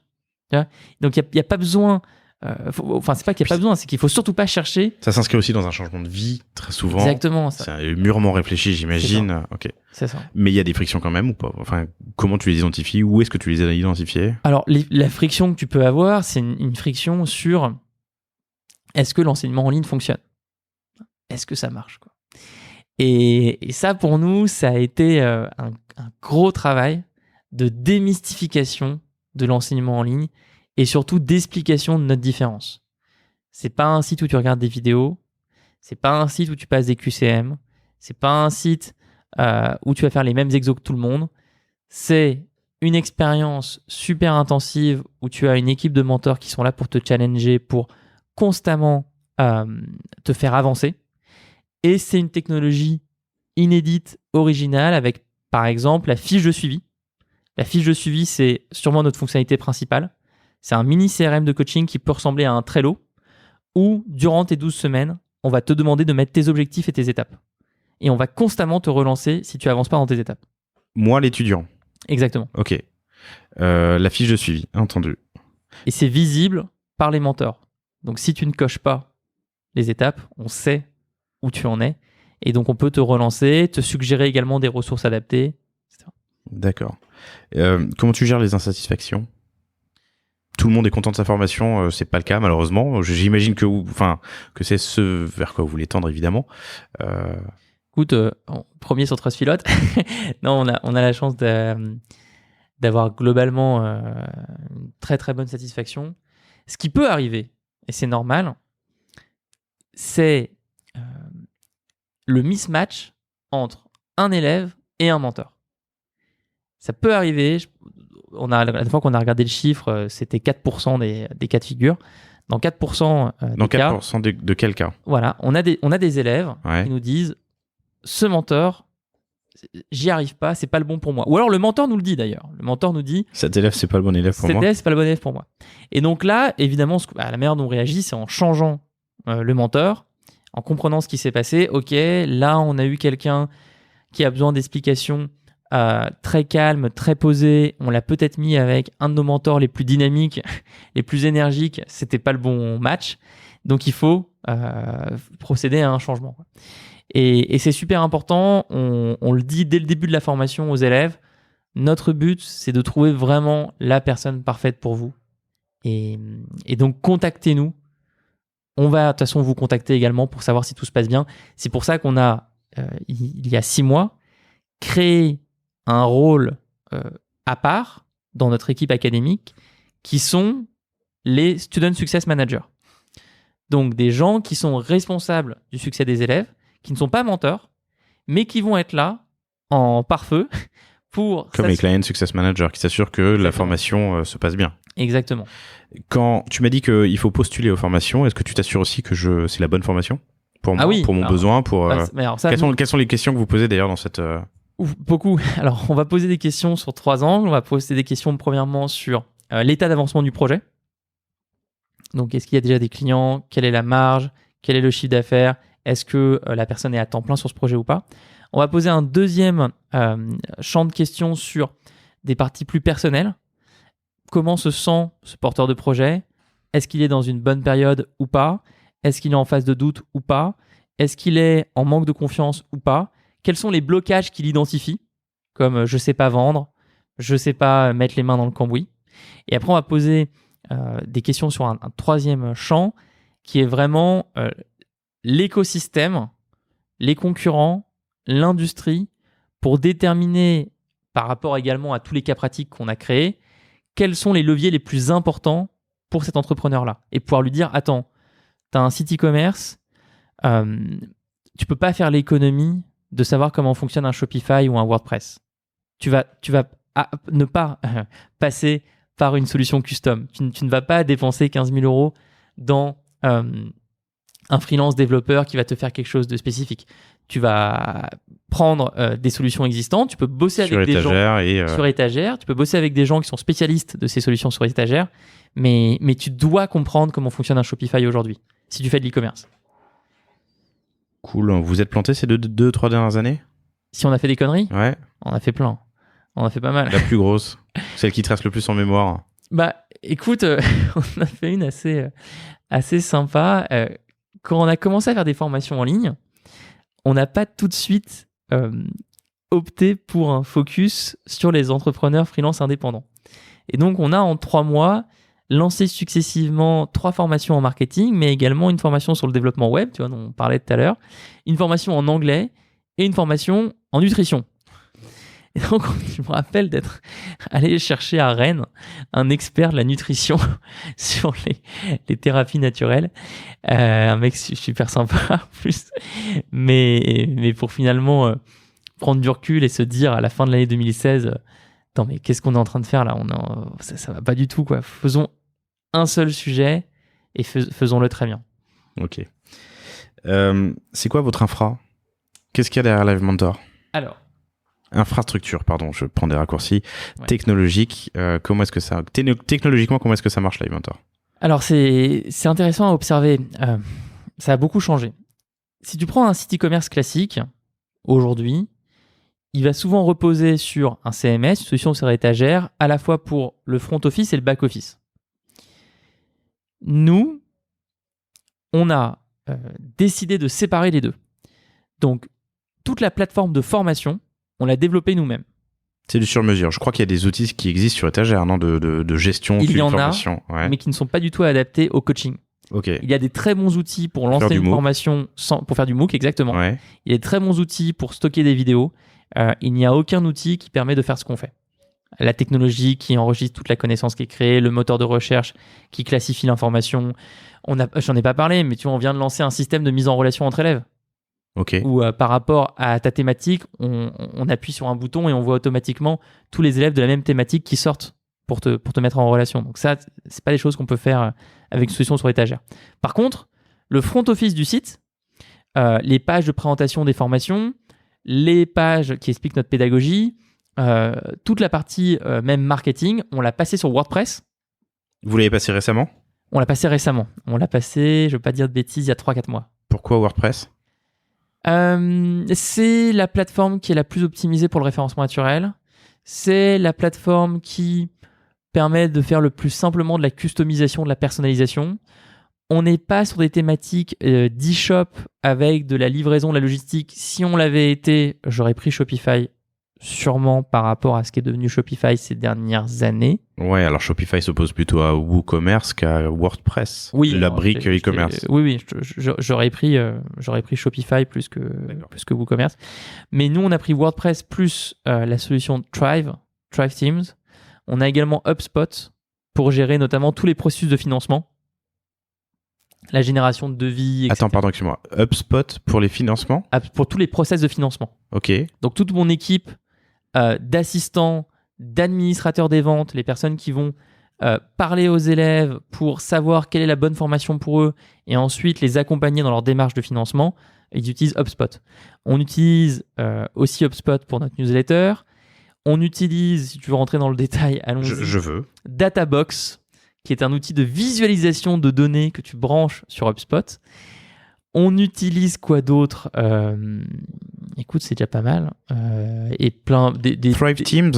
Donc, il n'y a pas besoin... c'est pas qu'il n'y a pas besoin, c'est qu'il ne faut surtout pas chercher. Ça s'inscrit aussi dans un changement de vie, très souvent. Exactement. Ça. C'est mûrement réfléchi, j'imagine. Ok. C'est ça. Mais il y a des frictions quand même ou pas? Enfin, comment tu les identifies? Où est-ce que tu les as identifiées? Alors, la friction que tu peux avoir, c'est une friction sur est-ce que l'enseignement en ligne fonctionne? Est-ce que ça marche, quoi? Et ça, pour nous, ça a été un gros travail de démystification de l'enseignement en ligne et surtout d'explication de notre différence. C'est pas un site où tu regardes des vidéos, c'est pas un site où tu passes des QCM, c'est pas un site où tu vas faire les mêmes exos que tout le monde. C'est une expérience super intensive où tu as une équipe de mentors qui sont là pour te challenger, pour constamment te faire avancer. Et c'est une technologie inédite, originale, avec par exemple la fiche de suivi. La fiche de suivi, c'est sûrement notre fonctionnalité principale. C'est un mini CRM de coaching qui peut ressembler à un Trello où, durant tes 12 semaines, on va te demander de mettre tes objectifs et tes étapes. Et on va constamment te relancer si tu n'avances pas dans tes étapes. Moi, l'étudiant. Exactement. Ok. La fiche de suivi, entendu. Et c'est visible par les mentors. Donc, si tu ne coches pas les étapes, on sait où tu en es. Et donc, on peut te relancer, te suggérer également des ressources adaptées, etc. D'accord. Comment tu gères les insatisfactions? Tout le monde est content de sa formation, c'est pas le cas malheureusement. J'imagine que c'est ce vers quoi vous voulez tendre évidemment. Écoute, premier sur Trustpilot. Non, on a la chance d'avoir globalement une très très bonne satisfaction. Ce qui peut arriver, et c'est normal, c'est le mismatch entre un élève et un mentor. Ça peut arriver. La dernière fois qu'on a regardé le chiffre, c'était 4% des cas de figure. Dans 4% Dans des 4% cas, de quel cas? Voilà, on a des élèves qui nous disent ce mentor, j'y arrive pas, c'est pas le bon pour moi. Ou alors le mentor nous le dit d'ailleurs. Le mentor nous dit cet élève, c'est pas le bon élève pour moi. Cet élève, c'est pas le bon élève pour moi. Et donc là, évidemment, la manière dont on réagit, c'est en changeant le mentor, en comprenant ce qui s'est passé. Ok, là, on a eu quelqu'un qui a besoin d'explications très calme, très posé. On l'a peut-être mis avec un de nos mentors les plus dynamiques, les plus énergiques. C'était pas le bon match. Donc, il faut procéder à un changement. Et c'est super important. On le dit dès le début de la formation aux élèves. Notre but, c'est de trouver vraiment la personne parfaite pour vous Et donc, contactez-nous. On va de toute façon vous contacter également pour savoir si tout se passe bien. C'est pour ça qu'on a, il y a 6 mois, créé un rôle à part dans notre équipe académique qui sont les Student Success Managers. Donc, des gens qui sont responsables du succès des élèves, qui ne sont pas mentors, mais qui vont être là en pare-feu pour... Comme les Client Success Managers qui s'assurent que la formation se passe bien. Exactement. Quand tu m'as dit qu'il faut postuler aux formations, est-ce que tu t'assures aussi que c'est la bonne formation pour moi, pour mon besoin, pour quelles sont les questions que vous posez d'ailleurs dans cette Beaucoup. Alors, on va poser des questions sur 3 angles. On va poser des questions premièrement sur l'état d'avancement du projet. Donc, est-ce qu'il y a déjà des clients? Quelle est la marge? Quel est le chiffre d'affaires? Est-ce que la personne est à temps plein sur ce projet ou pas? On va poser un deuxième champ de questions sur des parties plus personnelles. Comment se sent ce porteur de projet? Est-ce qu'il est dans une bonne période ou pas? Est-ce qu'il est en phase de doute ou pas? Est-ce qu'il est en manque de confiance ou pas? Quels sont les blocages qu'il identifie? Comme je ne sais pas vendre, je ne sais pas mettre les mains dans le cambouis. Et après, on va poser des questions sur un troisième champ qui est vraiment l'écosystème, les concurrents, l'industrie, pour déterminer, par rapport également à tous les cas pratiques qu'on a créés, quels sont les leviers les plus importants pour cet entrepreneur-là. Et pouvoir lui dire, attends, tu as un site e-commerce, tu peux pas faire l'économie de savoir comment fonctionne un Shopify ou un WordPress. Tu vas ne pas passer par une solution custom. Tu ne vas pas dépenser 15 000 euros dans un freelance développeur qui va te faire quelque chose de spécifique. Tu vas prendre des solutions existantes, tu peux bosser avec des gens sur étagère, tu peux bosser avec des gens qui sont spécialistes de ces solutions sur étagère, mais tu dois comprendre comment fonctionne un Shopify aujourd'hui, si tu fais de l'e-commerce. Cool. Vous êtes planté ces 2-3 dernières années? Si on a fait des conneries? Ouais. On a fait plein. On a fait pas mal. La plus grosse, celle qui te reste le plus en mémoire? Bah, écoute, on a fait une assez sympa. Quand on a commencé à faire des formations en ligne, on n'a pas tout de suite opté pour un focus sur les entrepreneurs freelance indépendants. Et donc, on a en 3 mois lancé successivement 3 formations en marketing, mais également une formation sur le développement web, tu vois, dont on parlait tout à l'heure, une formation en anglais et une formation en nutrition. Et donc, je me rappelle d'être allé chercher à Rennes un expert de la nutrition sur les thérapies naturelles. Un mec super sympa en plus. Mais pour finalement prendre du recul et se dire à la fin de l'année 2016, attends, mais qu'est-ce qu'on est en train de faire là? Ça va pas du tout, quoi. Faisons un seul sujet et faisons-le très bien. Ok. C'est quoi votre infra? Qu'est-ce qu'il y a derrière Live Mentor? Alors, infrastructure, pardon, je prends des raccourcis. Ouais. Technologique, technologiquement, comment est-ce que ça marche, Live Mentor? Alors, c'est intéressant à observer. Ça a beaucoup changé. Si tu prends un site e-commerce classique, aujourd'hui, il va souvent reposer sur un CMS, une solution sur étagère, à la fois pour le front office et le back office. Nous, on a décidé de séparer les deux. Donc, toute la plateforme de formation, on l'a développée nous-mêmes. C'est du sur-mesure. Je crois qu'il y a des outils qui existent sur étagère, non, de gestion. Il y en formation. A, ouais. Mais qui ne sont pas du tout adaptés au coaching. Okay. Il y a des très bons outils pour lancer une formation pour faire du MOOC, exactement. Ouais. Il y a des très bons outils pour stocker des vidéos. Il n'y a aucun outil qui permet de faire ce qu'on fait. La technologie qui enregistre toute la connaissance qui est créée, le moteur de recherche qui classifie l'information. J'en ai pas parlé, mais tu vois, on vient de lancer un système de mise en relation entre élèves. Okay. Où par rapport à ta thématique, on appuie sur un bouton et on voit automatiquement tous les élèves de la même thématique qui sortent pour te mettre en relation. Donc ça, c'est pas des choses qu'on peut faire avec une solution sur étagère. Par contre, le front office du site, les pages de présentation des formations, les pages qui expliquent notre pédagogie, toute la partie même marketing, on l'a passé sur WordPress. Vous l'avez passé récemment? On l'a passé récemment. On l'a passé, je ne veux pas dire de bêtises, il y a 3-4 mois. Pourquoi WordPress? C'est la plateforme qui est la plus optimisée pour le référencement naturel. C'est la plateforme qui permet de faire le plus simplement de la customisation, de la personnalisation. On n'est pas sur des thématiques d'e-shop avec de la livraison, de la logistique. Si on l'avait été, j'aurais pris Shopify sûrement par rapport à ce qui est devenu Shopify ces dernières années. Ouais, alors Shopify s'oppose plutôt à WooCommerce qu'à WordPress, la brique e-commerce. Oui, j'aurais pris Shopify plus que WooCommerce. Mais nous, on a pris WordPress plus la solution Thrive Teams. On a également HubSpot pour gérer notamment tous les processus de financement, la génération de devis, etc. Attends, pardon, excuse-moi. HubSpot pour les financements ? Pour tous les process de financement. Ok. Donc, toute mon équipe d'assistants, d'administrateurs des ventes, les personnes qui vont parler aux élèves pour savoir quelle est la bonne formation pour eux et ensuite les accompagner dans leur démarche de financement, ils utilisent HubSpot. On utilise aussi HubSpot pour notre newsletter. On utilise, si tu veux rentrer dans le détail, allons-y. Je veux. Databox, qui est un outil de visualisation de données que tu branches sur HubSpot. On utilise quoi d'autre ? Écoute, c'est déjà pas mal. Et plein Thrive Teams.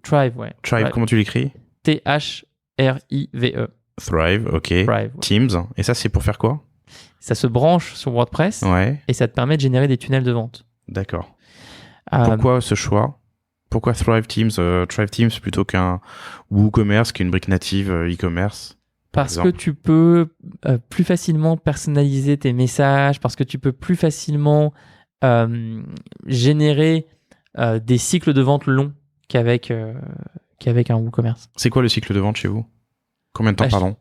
Thrive, ouais. Thrive, comment tu l'écris ? Thrive. Thrive, ok. Thrive, ouais. Teams. Et ça, c'est pour faire quoi ? Ça se branche sur WordPress et ça te permet de générer des tunnels de vente. D'accord. Pourquoi ce choix ? Pourquoi Thrive Teams plutôt qu'un WooCommerce qui est une brique native e-commerce ? Parce que tu peux plus facilement personnaliser tes messages, parce que tu peux plus facilement générer des cycles de vente longs qu'avec un WooCommerce. C'est quoi le cycle de vente chez vous ? Combien de temps, pardon ?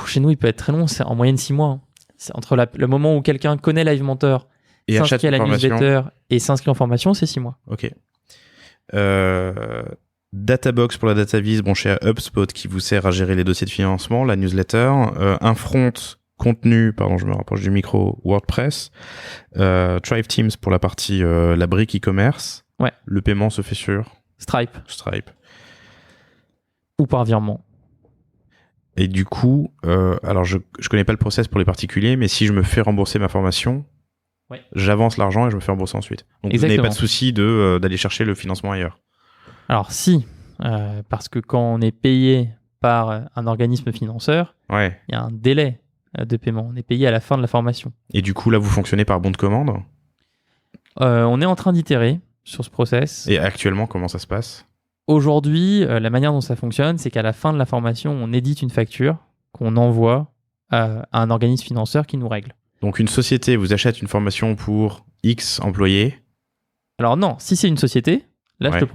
Chez nous, il peut être très long, c'est en moyenne 6 mois. C'est entre le moment où quelqu'un connaît Live Mentor, s'inscrit à la newsletter et s'inscrit en formation, c'est 6 mois. Ok. Databox pour la data-vise branché à HubSpot qui vous sert à gérer les dossiers de financement, la newsletter, un front contenu, pardon, je me rapproche du micro, WordPress, Thrive Teams pour la partie la brique e-commerce. Ouais. Le paiement se fait sur Stripe. Ou par virement. Et du coup, alors je connais pas le process pour les particuliers, mais si je me fais rembourser ma formation, ouais, j'avance l'argent et je me fais rembourser ensuite. Donc exactement. Vous n'avez pas de souci d'aller chercher le financement ailleurs. Alors si, parce que quand on est payé par un organisme financeur, ouais, il y a un délai de paiement. On est payé à la fin de la formation. Et du coup, là, vous fonctionnez par bon de commande ? On est en train d'itérer sur ce process. Et actuellement, comment ça se passe ? Aujourd'hui, la manière dont ça fonctionne, c'est qu'à la fin de la formation, on édite une facture qu'on envoie à un organisme financeur qui nous règle. Donc une société vous achète une formation pour X employés ? Alors non, si c'est une société, là ouais, je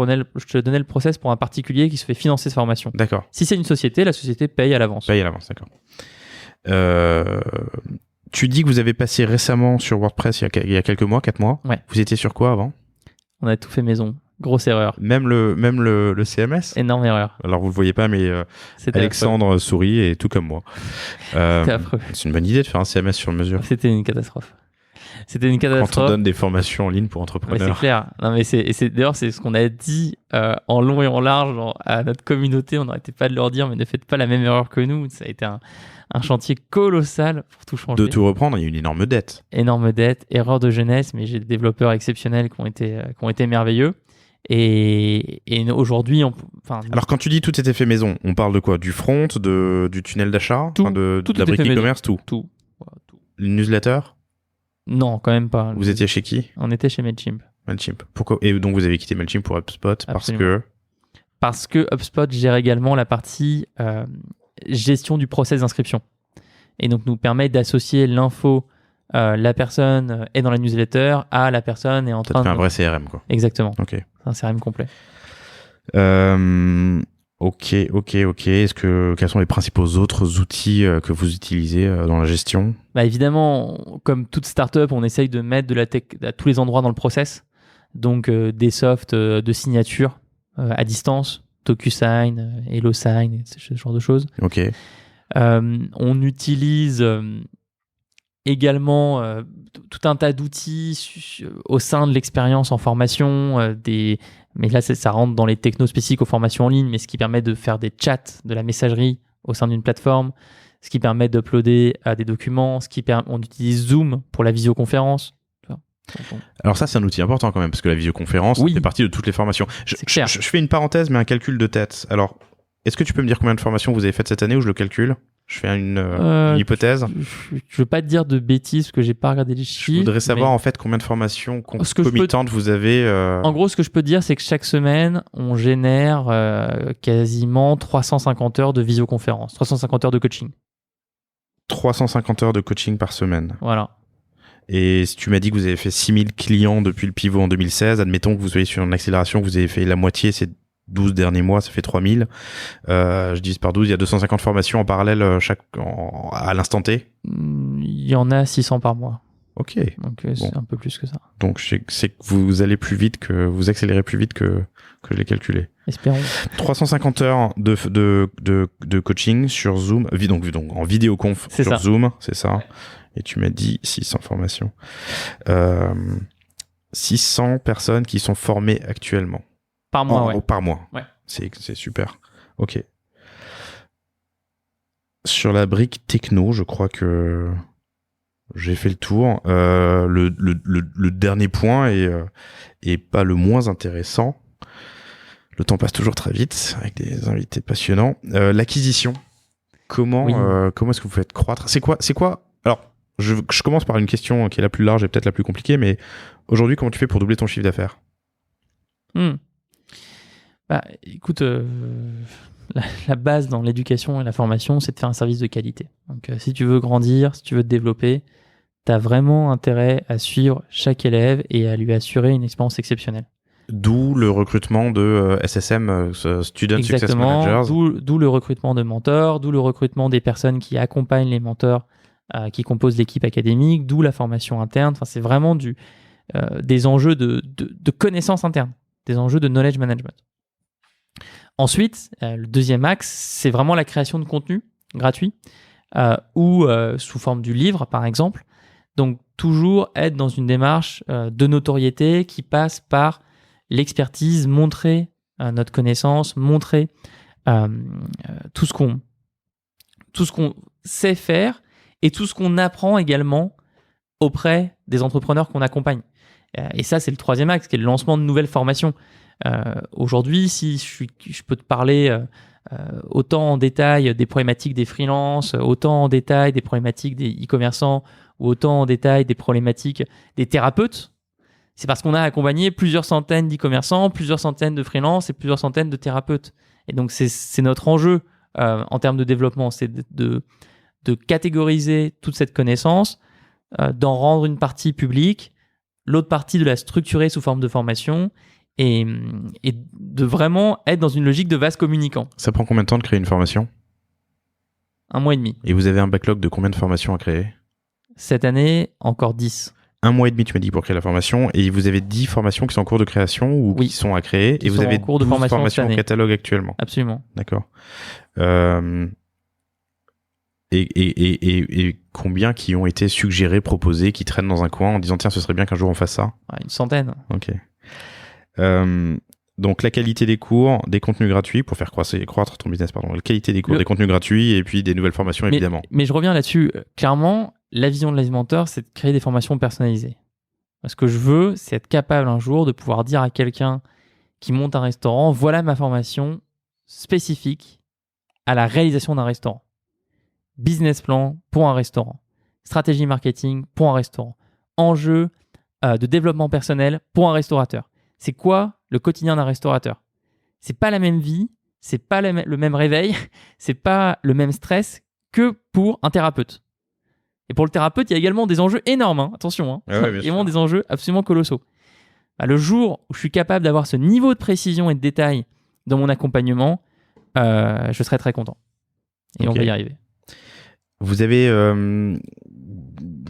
te donnais le process pour un particulier qui se fait financer cette formation. D'accord. Si c'est une société, la société paye à l'avance. D'accord. Tu dis que vous avez passé récemment sur WordPress il y a quelques mois, 4 mois. Ouais. Vous étiez sur quoi avant ? On a tout fait maison. Grosse erreur. Même le CMS ? Énorme erreur. Alors vous le voyez pas, mais Alexandre sourit et tout comme moi. C'était affreux. C'est une bonne idée de faire un CMS sur mesure. C'était une catastrophe. Quand on donne des formations en ligne pour entrepreneurs. Ouais, c'est clair. Non, mais d'ailleurs, c'est ce qu'on a dit en long et en large à notre communauté. On n'arrêtait pas de leur dire, mais ne faites pas la même erreur que nous. Ça a été un chantier colossal pour tout changer. De tout reprendre, il y a une énorme dette. Énorme dette, erreur de jeunesse, mais j'ai des développeurs exceptionnels qui ont été merveilleux. Et aujourd'hui, alors quand tu dis tout était fait maison, on parle de quoi ? Du front, du tunnel d'achat, tout, de la brique e-commerce, tout. Le newsletter ? Non, quand même pas. Vous étiez chez qui ? On était chez Mailchimp. Pourquoi ? Et donc vous avez quitté Mailchimp pour HubSpot ? Parce que HubSpot gère également la partie gestion du process d'inscription. Et donc nous permet d'associer l'info, la personne est dans la newsletter, à la personne est en train de... un vrai CRM, quoi. Exactement. Ok. Un CRM complet. Ok. Quels sont les principaux autres outils que vous utilisez dans la gestion ? Évidemment, comme toute startup, on essaye de mettre de la tech à tous les endroits dans le process. Donc des softs de signature à distance, DocuSign, HelloSign, ce genre de choses. Ok. On utilise également tout un tas d'outils au sein de l'expérience en formation, mais là ça rentre dans les technos spécifiques aux formations en ligne, mais ce qui permet de faire des chats, de la messagerie au sein d'une plateforme, ce qui permet d'uploader des documents, on utilise Zoom pour la visioconférence. Alors ça c'est un outil important quand même, parce que la visioconférence fait partie de toutes les formations. Je fais une parenthèse, mais un calcul de tête. Alors, est-ce que tu peux me dire combien de formations vous avez faites cette année, ou je le calcule ? Je fais une hypothèse. Je veux pas te dire de bêtises parce que j'ai pas regardé les chiffres. Je voudrais savoir en fait combien de formations concomitantes vous avez. En gros, ce que je peux te dire, c'est que chaque semaine, on génère quasiment 350 heures de visioconférence, 350 heures de coaching. 350 heures de coaching par semaine. Voilà. Et si tu m'as dit que vous avez fait 6000 clients depuis le pivot en 2016, admettons que vous soyez sur une accélération, que vous avez fait la moitié ces 12 derniers mois, ça fait 3000. Je divise par 12, il y a 250 formations en parallèle à l'instant T. Il y en a 600 par mois. Ok. Donc c'est un peu plus que ça. Donc c'est que vous allez plus vite vous accélérez plus vite que je l'ai calculé. Espérons. 350 heures de coaching sur Zoom, donc en vidéoconf sur ça. Zoom, c'est ça. Ouais. Et tu m'as dit 600 formations. 600 personnes qui sont formées actuellement. Par mois, ouais. Par mois. Ouais. C'est super. Ok. Sur la brique techno, je crois que j'ai fait le tour. Le dernier point est pas le moins intéressant. Le temps passe toujours très vite avec des invités passionnants. L'acquisition. Comment est-ce que vous faites croître ? C'est quoi ? Alors, je commence par une question qui est la plus large et peut-être la plus compliquée, mais aujourd'hui, comment tu fais pour doubler ton chiffre d'affaires ? Bah, écoute, la base dans l'éducation et la formation, c'est de faire un service de qualité. Donc, si tu veux grandir, si tu veux te développer, tu as vraiment intérêt à suivre chaque élève et à lui assurer une expérience exceptionnelle. D'où le recrutement de SSM, Student Success Managers. D'où le recrutement de mentors, d'où le recrutement des personnes qui accompagnent les mentors qui composent l'équipe académique, d'où la formation interne. Enfin, c'est vraiment des enjeux de connaissances internes, des enjeux de knowledge management. Ensuite, le deuxième axe, c'est vraiment la création de contenu gratuit ou sous forme du livre, par exemple. Donc, toujours être dans une démarche de notoriété qui passe par l'expertise, montrer notre connaissance, montrer tout ce qu'on sait faire et tout ce qu'on apprend également auprès des entrepreneurs qu'on accompagne. Et ça, c'est le troisième axe, qui est le lancement de nouvelles formations. Aujourd'hui, si je peux te parler autant en détail des problématiques des freelances, autant en détail des problématiques des e-commerçants, ou autant en détail des problématiques des thérapeutes, c'est parce qu'on a accompagné plusieurs centaines d'e-commerçants, plusieurs centaines de freelances et plusieurs centaines de thérapeutes. Et donc, c'est notre enjeu en termes de développement, c'est de catégoriser toute cette connaissance, d'en rendre une partie publique, l'autre partie de la structurer sous forme de formation et de vraiment être dans une logique de vase communicant. Ça prend combien de temps de créer une formation ? 1 mois et demi. Et vous avez un backlog de combien de formations à créer ? Cette année, encore 10. 1 mois et demi, tu m'as dit, pour créer la formation. Et vous avez 10 formations qui sont en cours de création ou qui sont à créer. Et vous avez 12 formations au catalogue actuellement. Absolument. D'accord. Et combien qui ont été suggérés, proposés, qui traînent dans un coin en disant tiens, ce serait bien qu'un jour on fasse ça ? Une centaine. Ok. Donc la qualité des cours, des contenus gratuits pour faire croître ton business, pardon. La qualité des cours, des contenus gratuits et puis des nouvelles formations évidemment. Mais je reviens là-dessus. Clairement, la vision de l'Asie Mentor, c'est de créer des formations personnalisées. Ce que je veux, c'est être capable un jour de pouvoir dire à quelqu'un qui monte un restaurant, voilà ma formation spécifique à la réalisation d'un restaurant. Business plan pour un restaurant. Stratégie marketing pour un restaurant. Enjeu de développement personnel pour un restaurateur. C'est quoi le quotidien d'un restaurateur ? C'est pas la même vie, c'est pas le même réveil, c'est pas le même stress que pour un thérapeute. Et pour le thérapeute, il y a également des enjeux énormes. Attention, Ah ouais, également des enjeux absolument colossaux. Le jour où je suis capable d'avoir ce niveau de précision et de détail dans mon accompagnement, je serai très content. Et on va y arriver. Vous avez...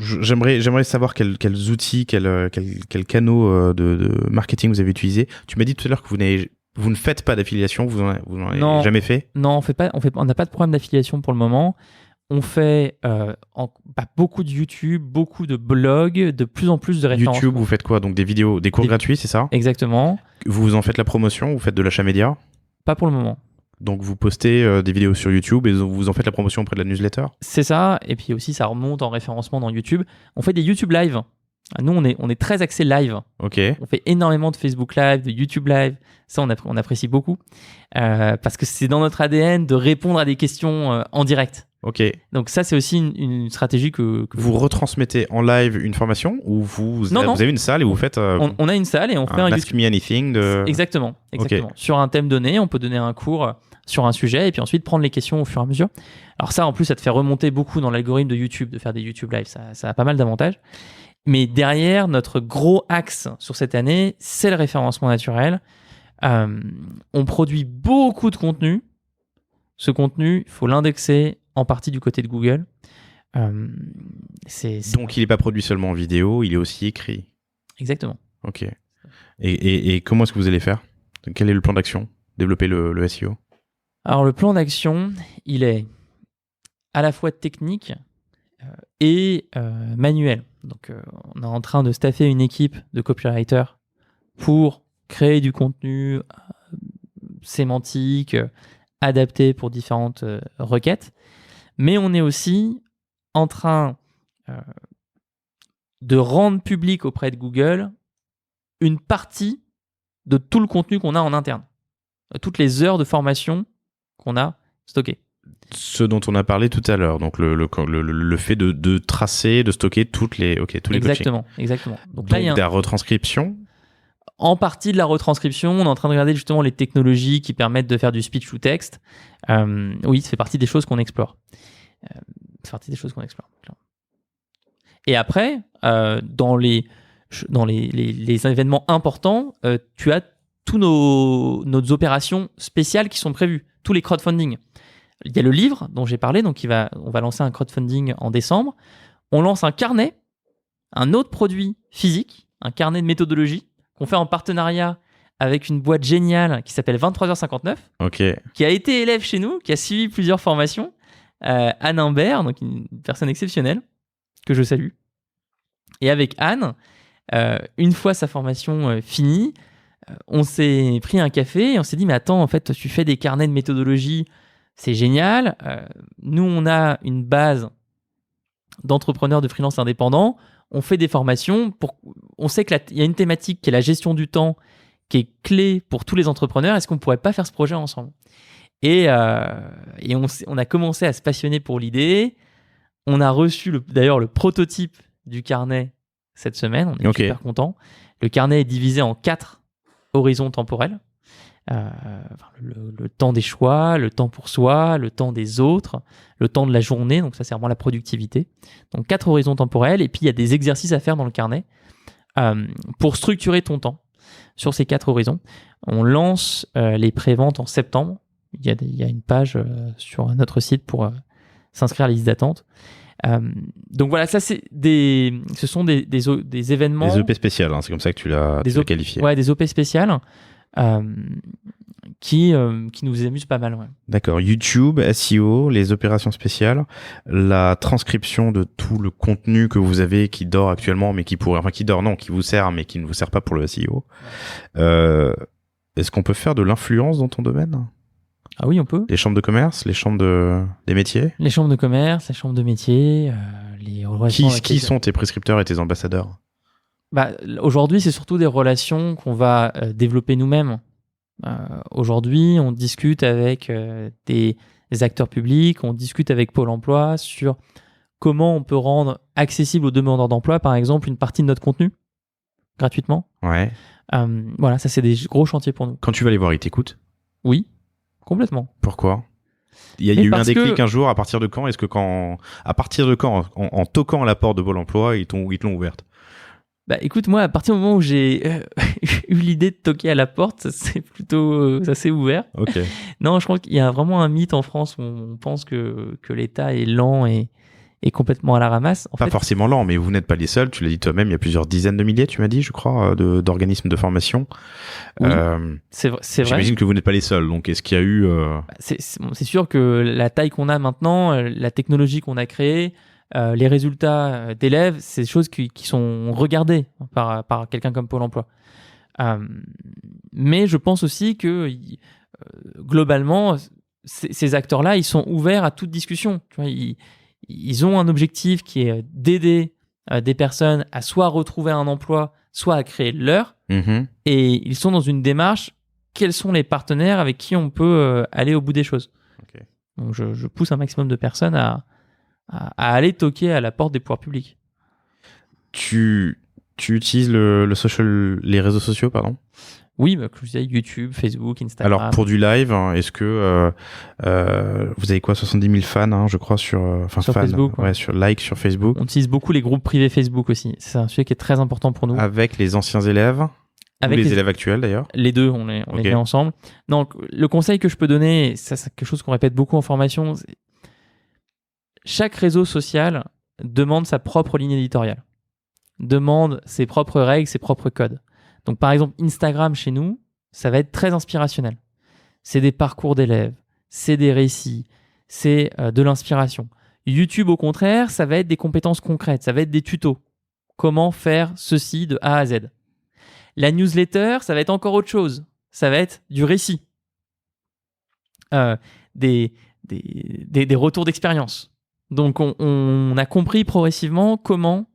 J'aimerais savoir quels outils, quels canaux de marketing vous avez utilisés. Tu m'as dit tout à l'heure que vous ne faites pas d'affiliation, vous n'en avez jamais fait ? Non, on n'a pas de problème d'affiliation pour le moment. On fait beaucoup de YouTube, beaucoup de blogs, de plus en plus de référencements. YouTube, vous faites quoi ? Donc des vidéos, des cours gratuits, c'est ça ? Exactement. Vous en faites la promotion ? Vous faites de l'achat média ? Pas pour le moment. Donc vous postez des vidéos sur YouTube et vous en faites la promotion auprès de la newsletter ? C'est ça, et puis aussi ça remonte en référencement dans YouTube. On fait des YouTube Live. Nous, on est très axé live. Ok. On fait énormément de Facebook Live, de YouTube Live. Ça, on apprécie beaucoup parce que c'est dans notre ADN de répondre à des questions en direct. Ok. Donc ça, c'est aussi une stratégie que vous retransmettez en live une formation ou vous avez une salle et vous faites on a une salle et on fait un Ask Me Anything de... Exactement. Okay. Sur un thème donné, on peut donner un cours sur un sujet et puis ensuite prendre les questions au fur et à mesure. Alors ça, en plus, ça te fait remonter beaucoup dans l'algorithme de YouTube, de faire des YouTube Live. Ça a pas mal d'avantages. Mais derrière, notre gros axe sur cette année, c'est le référencement naturel. On produit beaucoup de contenu. Ce contenu, il faut l'indexer en partie du côté de Google. Donc, il n'est pas produit seulement en vidéo, il est aussi écrit. Exactement. Ok. Et comment est-ce que vous allez faire ? Quel est le plan d'action ? Développer le SEO ? Alors, le plan d'action, il est à la fois technique et manuel. Donc, on est en train de staffer une équipe de copywriters pour créer du contenu sémantique, adapté pour différentes requêtes. Mais on est aussi en train de rendre public auprès de Google une partie de tout le contenu qu'on a en interne. Toutes les heures de formation qu'on a stockées. Ce dont on a parlé tout à l'heure, donc le fait de tracer, de stocker tous les coachings. Exactement. Donc là, il y a de la retranscription. En partie de la retranscription, on est en train de regarder justement les technologies qui permettent de faire du speech to text. Oui, ça fait partie des choses qu'on explore. Et après, dans les événements importants, tu as tous nos opérations spéciales qui sont prévues, tous les crowdfunding. Il y a le livre dont j'ai parlé, donc on va lancer un crowdfunding en décembre. On lance un carnet, un autre produit physique, un carnet de méthodologie qu'on fait en partenariat avec une boîte géniale qui s'appelle 23h59, qui a été élève chez nous, qui a suivi plusieurs formations. Anne Imbert, donc une personne exceptionnelle, que je salue. Et avec Anne, une fois sa formation finie, on s'est pris un café et on s'est dit, mais attends, en fait, tu fais des carnets de méthodologie, c'est génial. Nous, on a une base d'entrepreneurs de freelance indépendants. On fait des formations. On sait qu'il y a une thématique qui est la gestion du temps, qui est clé pour tous les entrepreneurs. Est-ce qu'on ne pourrait pas faire ce projet ensemble ? Et on a commencé à se passionner pour l'idée. On a reçu d'ailleurs le prototype du carnet cette semaine. On est super contents. Le carnet est divisé en 4 horizons temporels. Le temps des choix, le temps pour soi, le temps des autres, le temps de la journée, donc ça c'est vraiment la productivité. Donc 4 horizons temporels, et puis il y a des exercices à faire dans le carnet pour structurer ton temps sur ces 4 horizons. On lance les préventes en septembre. Il y a une page sur notre site pour s'inscrire à la liste d'attente. Donc voilà, ça ce sont des événements. Des OP spéciales, hein, c'est comme ça que tu l'as qualifié. Ouais, des OP spéciales. Qui nous amuse pas mal. Ouais. D'accord. YouTube, SEO, les opérations spéciales, la transcription de tout le contenu que vous avez qui dort actuellement, mais qui vous sert, mais qui ne vous sert pas pour le SEO. Est-ce qu'on peut faire de l'influence dans ton domaine ? Ah oui, on peut. Les chambres de commerce, les chambres des métiers ? Les chambres de commerce, les chambres de métiers, les relations. Qui sont tes prescripteurs et tes ambassadeurs ? Aujourd'hui, c'est surtout des relations qu'on va développer nous-mêmes. Aujourd'hui, on discute avec des acteurs publics, on discute avec Pôle emploi sur comment on peut rendre accessible aux demandeurs d'emploi, par exemple, une partie de notre contenu, gratuitement. Ouais. Voilà, ça, c'est des gros chantiers pour nous. Quand tu vas les voir, ils t'écoutent ? Oui, complètement. Pourquoi ? Il y a eu un déclic un jour, à partir de quand ? Est-ce que en toquant à la porte de Pôle emploi, ils te l'ont ouverte ? Écoute, moi, à partir du moment où j'ai eu l'idée de toquer à la porte, ça s'est ouvert. Okay. Non, je crois qu'il y a vraiment un mythe en France où on pense que l'État est lent et complètement à la ramasse. Pas forcément lent, mais vous n'êtes pas les seuls. Tu l'as dit toi-même, il y a plusieurs dizaines de milliers, tu m'as dit, je crois, d'organismes de formation. Oui, c'est vrai. J'imagine que vous n'êtes pas les seuls. Donc, est-ce qu'il y a eu... C'est sûr que la taille qu'on a maintenant, la technologie qu'on a créée, les résultats d'élèves, c'est des choses qui sont regardées par quelqu'un comme Pôle emploi. Mais je pense aussi que globalement, ces acteurs-là, ils sont ouverts à toute discussion. Tu vois, ils ont un objectif qui est d'aider des personnes à soit retrouver un emploi, soit à créer le leur. Mm-hmm. Et ils sont dans une démarche, quels sont les partenaires avec qui on peut aller au bout des choses. Okay. Donc je pousse un maximum de personnes à aller toquer à la porte des pouvoirs publics. Tu utilises les réseaux sociaux, pardon? Oui, comme je disais, YouTube, Facebook, Instagram. Alors, pour du live, est-ce que vous avez quoi, 70 000 fans, hein, je crois, sur Facebook, ouais, sur like sur Facebook. On utilise beaucoup les groupes privés Facebook aussi. C'est un sujet qui est très important pour nous. Avec les anciens élèves, avec les élèves actuels d'ailleurs. Les deux, on les met ensemble. Donc, le conseil que je peux donner, ça c'est quelque chose qu'on répète beaucoup en formation, c'est chaque réseau social demande sa propre ligne éditoriale, demande ses propres règles, ses propres codes. Donc, par exemple, Instagram chez nous, ça va être très inspirationnel. C'est des parcours d'élèves, c'est des récits, c'est de l'inspiration. YouTube, au contraire, ça va être des compétences concrètes, ça va être des tutos. Comment faire ceci de A à Z. La newsletter, ça va être encore autre chose. Ça va être du récit. Des retours d'expérience. Donc, on a compris progressivement comment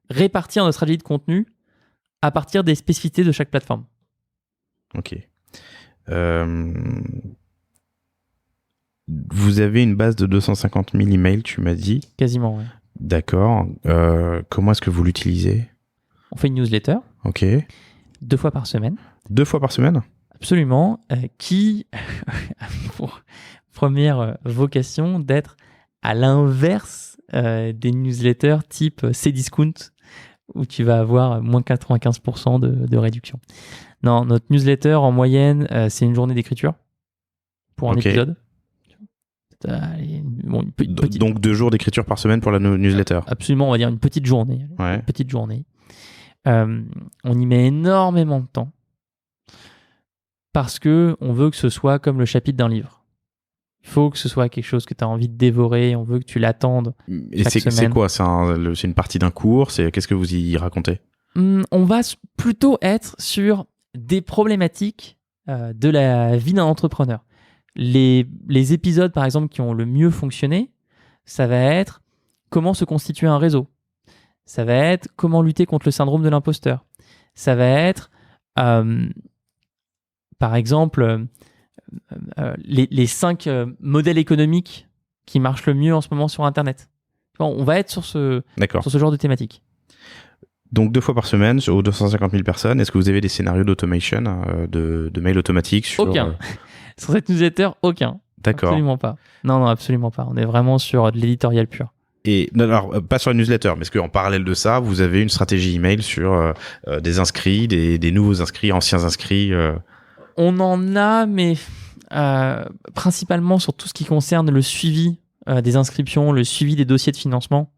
répartir notre stratégie de contenu à partir des spécificités de chaque plateforme. Ok. Vous avez une base de 250 000 emails, tu m'as dit. Quasiment, oui. D'accord. Comment est-ce que vous l'utilisez? On fait une newsletter. Ok. 2 fois par semaine. 2 fois par semaine? Absolument. Qui, pour première vocation, d'être à l'inverse des newsletters type Cdiscount, où tu vas avoir moins 95% de réduction. Non, notre newsletter, en moyenne, c'est une journée d'écriture pour un épisode. Donc 2 jours d'écriture par semaine pour la newsletter. Absolument, on va dire une petite journée. Ouais. Une petite journée. On y met énormément de temps parce que on veut que ce soit comme le chapitre d'un livre. Il faut que ce soit quelque chose que tu as envie de dévorer, on veut que tu l'attendes. Et c'est quoi? C'est une partie d'un cours? Qu'est-ce que vous y racontez? On va plutôt être sur des problématiques de la vie d'un entrepreneur. Les épisodes, par exemple, qui ont le mieux fonctionné, ça va être comment se constituer un réseau. Ça va être comment lutter contre le syndrome de l'imposteur. Ça va être, par exemple, les 5 modèles économiques qui marchent le mieux en ce moment sur Internet. On va être sur ce genre de thématique. Donc 2 fois par semaine aux 250 000 personnes. Est-ce que vous avez des scénarios d'automation, de mails automatiques sur... Aucun. Sur cette newsletter, aucun. D'accord. Absolument pas. Non, absolument pas. On est vraiment sur de l'éditorial pur. Et alors, pas sur la newsletter, mais est-ce qu'en parallèle de ça, vous avez une stratégie email sur des inscrits, des nouveaux inscrits, anciens inscrits On en a, mais principalement sur tout ce qui concerne le suivi des inscriptions, le suivi des dossiers de financement,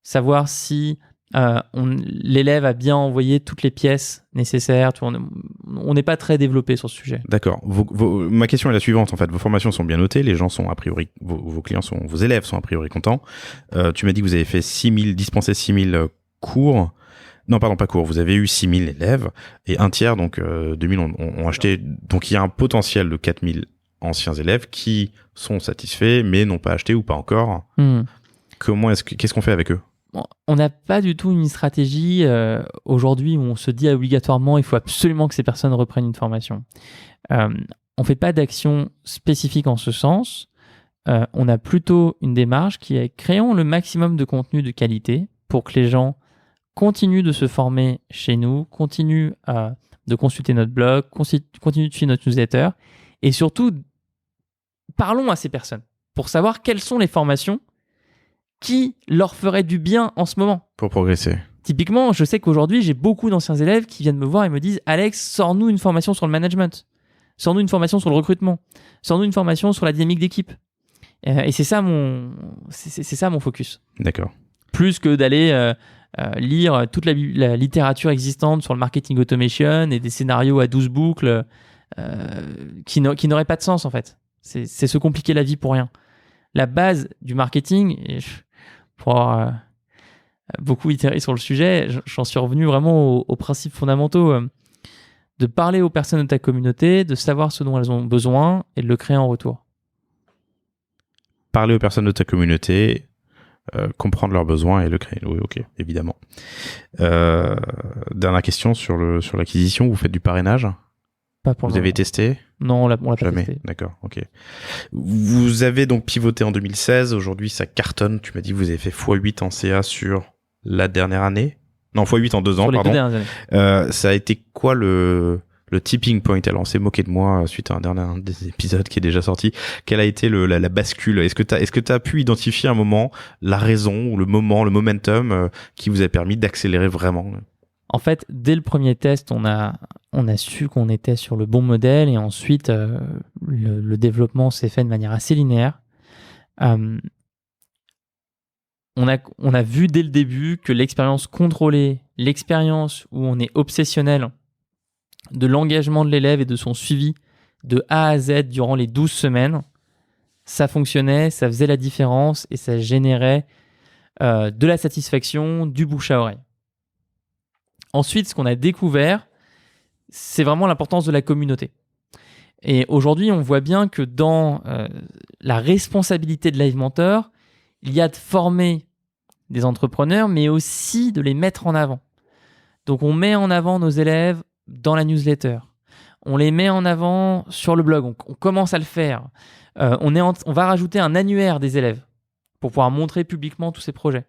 savoir si l'élève a bien envoyé toutes les pièces nécessaires. On n'est pas très développé sur ce sujet. D'accord. Ma question est la suivante, en fait. Vos formations sont bien notées, les gens sont a priori, vos clients vos élèves sont a priori contents. Tu m'as dit que vous avez fait dispensé 6 000 cours. Non, pardon, pas cours. Vous avez eu 6 000 élèves et un tiers, donc 2 000 ont acheté. Donc il y a un potentiel de 4 000 anciens élèves qui sont satisfaits, mais n'ont pas acheté ou pas encore. Qu'est-ce qu'on fait avec eux? On n'a pas du tout une stratégie aujourd'hui où on se dit obligatoirement il faut absolument que ces personnes reprennent une formation. On ne fait pas d'action spécifique en ce sens. On a plutôt une démarche qui est créons le maximum de contenu de qualité pour que les gens continuent de se former chez nous, continuent de consulter notre blog, continuent de suivre notre newsletter et surtout parlons à ces personnes pour savoir quelles sont les formations qui leur ferait du bien en ce moment. Pour progresser. Typiquement, je sais qu'aujourd'hui, j'ai beaucoup d'anciens élèves qui viennent me voir et me disent « Alex, sors-nous une formation sur le management. Sors-nous une formation sur le recrutement. Sors-nous une formation sur la dynamique d'équipe. » Et c'est ça mon focus. D'accord. Plus que d'aller lire toute la littérature existante sur le marketing automation et des scénarios à 12 boucles qui n'auraient pas de sens, en fait. C'est se compliquer la vie pour rien. La base du marketing... pour avoir beaucoup itéré sur le sujet, j'en suis revenu vraiment aux principes fondamentaux de parler aux personnes de ta communauté, de savoir ce dont elles ont besoin et de le créer en retour. Parler aux personnes de ta communauté, comprendre leurs besoins et le créer. Oui, ok, évidemment. Dernière question sur l'acquisition, vous faites du parrainage ? Pas pour Vous le avez moment. testé? Non, on l'a pas Jamais. testé. D'accord, ok. Vous avez donc pivoté en 2016. Aujourd'hui, ça cartonne. Tu m'as dit que vous avez fait x8 en CA sur la dernière année. Non, x8 en 2 ans, Sur les pardon. 2 dernières années. Ça a été quoi le tipping point? Alors, on s'est moqué de moi suite à un des épisodes qui est déjà sorti. Quelle a été la bascule? Est-ce que t'as pu identifier un moment, la raison ou le momentum qui vous a permis d'accélérer vraiment? En fait, dès le premier test, on a su qu'on était sur le bon modèle et ensuite, le développement s'est fait de manière assez linéaire. On a vu dès le début que l'expérience contrôlée, l'expérience où on est obsessionnel de l'engagement de l'élève et de son suivi de A à Z durant les 12 semaines, ça fonctionnait, ça faisait la différence et ça générait de la satisfaction, du bouche à oreille. Ensuite, ce qu'on a découvert, c'est vraiment l'importance de la communauté. Et aujourd'hui, on voit bien que dans la responsabilité de Live Mentor, il y a de former des entrepreneurs, mais aussi de les mettre en avant. Donc, on met en avant nos élèves dans la newsletter. On les met en avant sur le blog. On commence à le faire. On va rajouter un annuaire des élèves pour pouvoir montrer publiquement tous ces projets.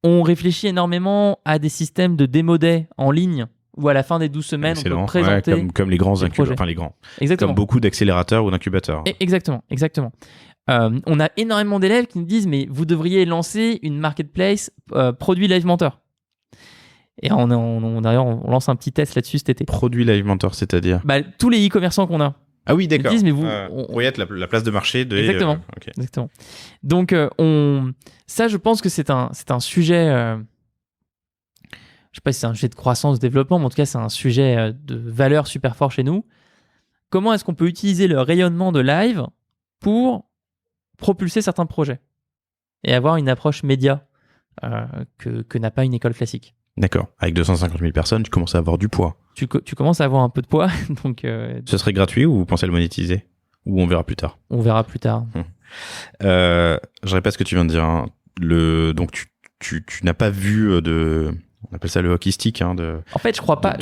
On réfléchit énormément à des systèmes de démo day en ligne où à la fin des 12 semaines, Excellent. on peut présenter... Ouais, comme les grands incubateurs, enfin les grands. Exactement. Comme beaucoup d'accélérateurs ou d'incubateurs. Exactement. On a énormément d'élèves qui nous disent « mais vous devriez lancer une marketplace produit Live Mentor ». Et d'ailleurs, on lance un petit test là-dessus cet été. Produit Live Mentor, c'est-à-dire tous les e-commerçants qu'on a. Ah oui, d'accord. Ils disent, mais vous... pourriez être la place de marché de... Exactement. Okay. Exactement. Donc, ça, je pense que c'est un sujet... Je sais pas si c'est un sujet de croissance, de développement, mais en tout cas, c'est un sujet de valeur super fort chez nous. Comment est-ce qu'on peut utiliser le rayonnement de Live pour propulser certains projets et avoir une approche média que n'a pas une école classique? D'accord. Avec 250 000 personnes, tu commences à avoir du poids. Tu commences à avoir un peu de poids. Donc, ce serait gratuit ou vous pensez à le monétiser? Ou on verra plus tard? On verra plus tard. Je répète ce que tu viens de dire. Hein. Donc, tu n'as pas vu de... On appelle ça le hockey stick. Hein, en fait, je crois pas.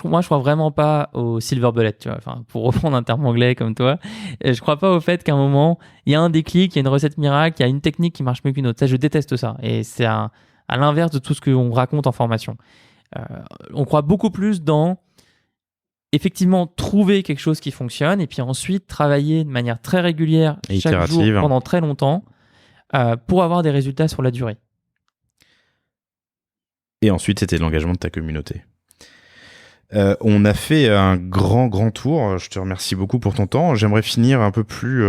Moi, je crois vraiment pas au silver bullet. Tu vois. Enfin, pour reprendre un terme anglais comme toi, je crois pas au fait qu'à un moment, il y a un déclic, il y a une recette miracle, il y a une technique qui marche mieux qu'une autre. Ça, je déteste ça. Et c'est à l'inverse de tout ce qu'on raconte en formation. On croit beaucoup plus dans effectivement trouver quelque chose qui fonctionne et puis ensuite travailler de manière très régulière chaque jour pendant très longtemps pour avoir des résultats sur la durée. Et ensuite, c'était l'engagement de ta communauté. On a fait un grand tour. Je te remercie beaucoup pour ton temps. J'aimerais finir un peu plus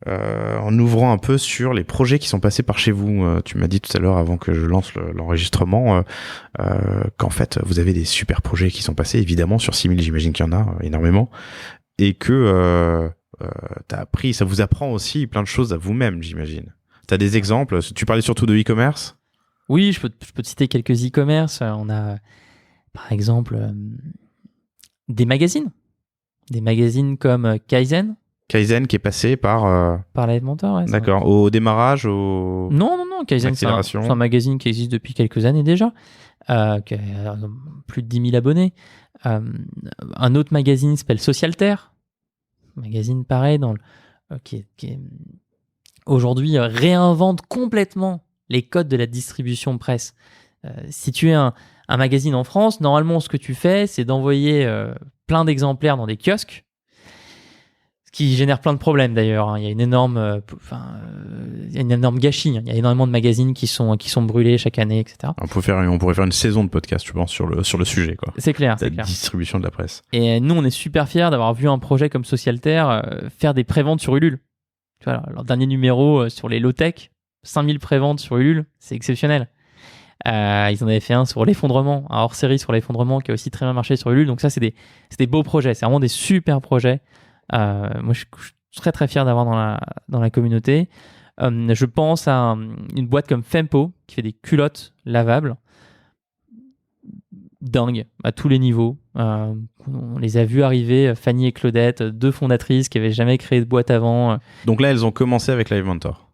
en ouvrant un peu sur les projets qui sont passés par chez vous. Tu m'as dit tout à l'heure, avant que je lance l'enregistrement, qu'en fait, vous avez des super projets qui sont passés. Évidemment, sur 6000, j'imagine qu'il y en a énormément. Et que t'as appris, ça vous apprend aussi plein de choses à vous-même, j'imagine. T'as des exemples? Tu parlais surtout de e-commerce? Oui, je peux te citer quelques e-commerce. On a, par exemple, des magazines comme Kaizen. Kaizen qui est passé par Live Mentor, ouais. D'accord. Au démarrage, Non. Kaizen, c'est un magazine qui existe depuis quelques années déjà, qui a plus de 10 000 abonnés. Un autre magazine s'appelle Socialterre. Magazine pareil, qui aujourd'hui réinvente complètement les codes de la distribution presse. Si tu es un magazine en France, normalement, ce que tu fais, c'est d'envoyer plein d'exemplaires dans des kiosques, ce qui génère plein de problèmes d'ailleurs. Hein. Il y a une énorme gâchis. Hein. Il y a énormément de magazines qui sont brûlés chaque année, etc. On pourrait faire une saison de podcast, je pense, sur le sujet, quoi. C'est clair. La distribution de la presse. Et nous, on est super fiers d'avoir vu un projet comme Socialterre faire des préventes sur Ulule. Tu vois, leur dernier numéro sur les low-tech, 5000 préventes sur Ulule, c'est exceptionnel. Ils en avaient fait un sur l'effondrement, un hors-série sur l'effondrement qui a aussi très bien marché sur Ulule. Donc ça, c'est des beaux projets. C'est vraiment des super projets. Moi, je suis très très fier d'avoir dans la communauté. Je pense à une boîte comme Fempo qui fait des culottes lavables. Dingue, à tous les niveaux. On les a vus arriver, Fanny et Claudette, deux fondatrices qui n'avaient jamais créé de boîte avant. Donc là, elles ont commencé avec Live Mentor.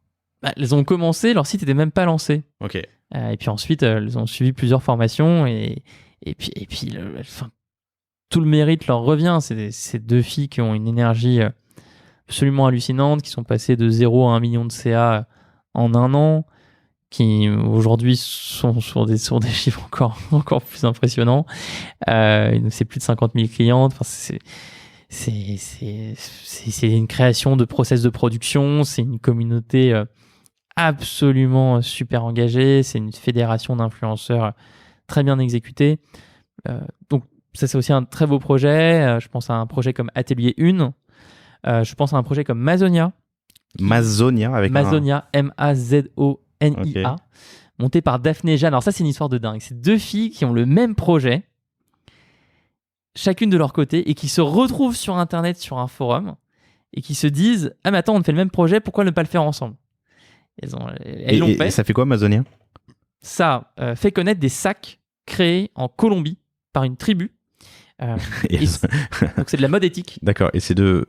Elles ont commencé, leur site n'était même pas lancé. Ok. Et puis ensuite, elles ont suivi plusieurs formations et puis tout le mérite leur revient. C'est ces 2 filles qui ont une énergie absolument hallucinante, qui sont passées de 0 à 1 million de CA en 1 an, qui aujourd'hui sont sur des chiffres encore plus impressionnants. C'est plus de 50 000 clientes. Enfin, c'est une création de process de production, c'est une communauté absolument super engagée, c'est une fédération d'influenceurs très bien exécutée. Donc ça, c'est aussi un très beau projet. Je pense à un projet comme Atelier 1. Je pense à un projet comme Mazonia. Mazonia avec Mazonia, Mazonia, monté par Daphné et Jeanne. Alors ça, c'est une histoire de dingue. C'est 2 filles qui ont le même projet, chacune de leur côté, et qui se retrouvent sur Internet, sur un forum, et qui se disent « Ah mais attends, on fait le même projet, pourquoi ne pas le faire ensemble ?» Elles l'ont fait. Et ça fait quoi, Mazonia ? Ça fait connaître des sacs créés en Colombie par une tribu. Donc c'est de la mode éthique. D'accord. Et ces 2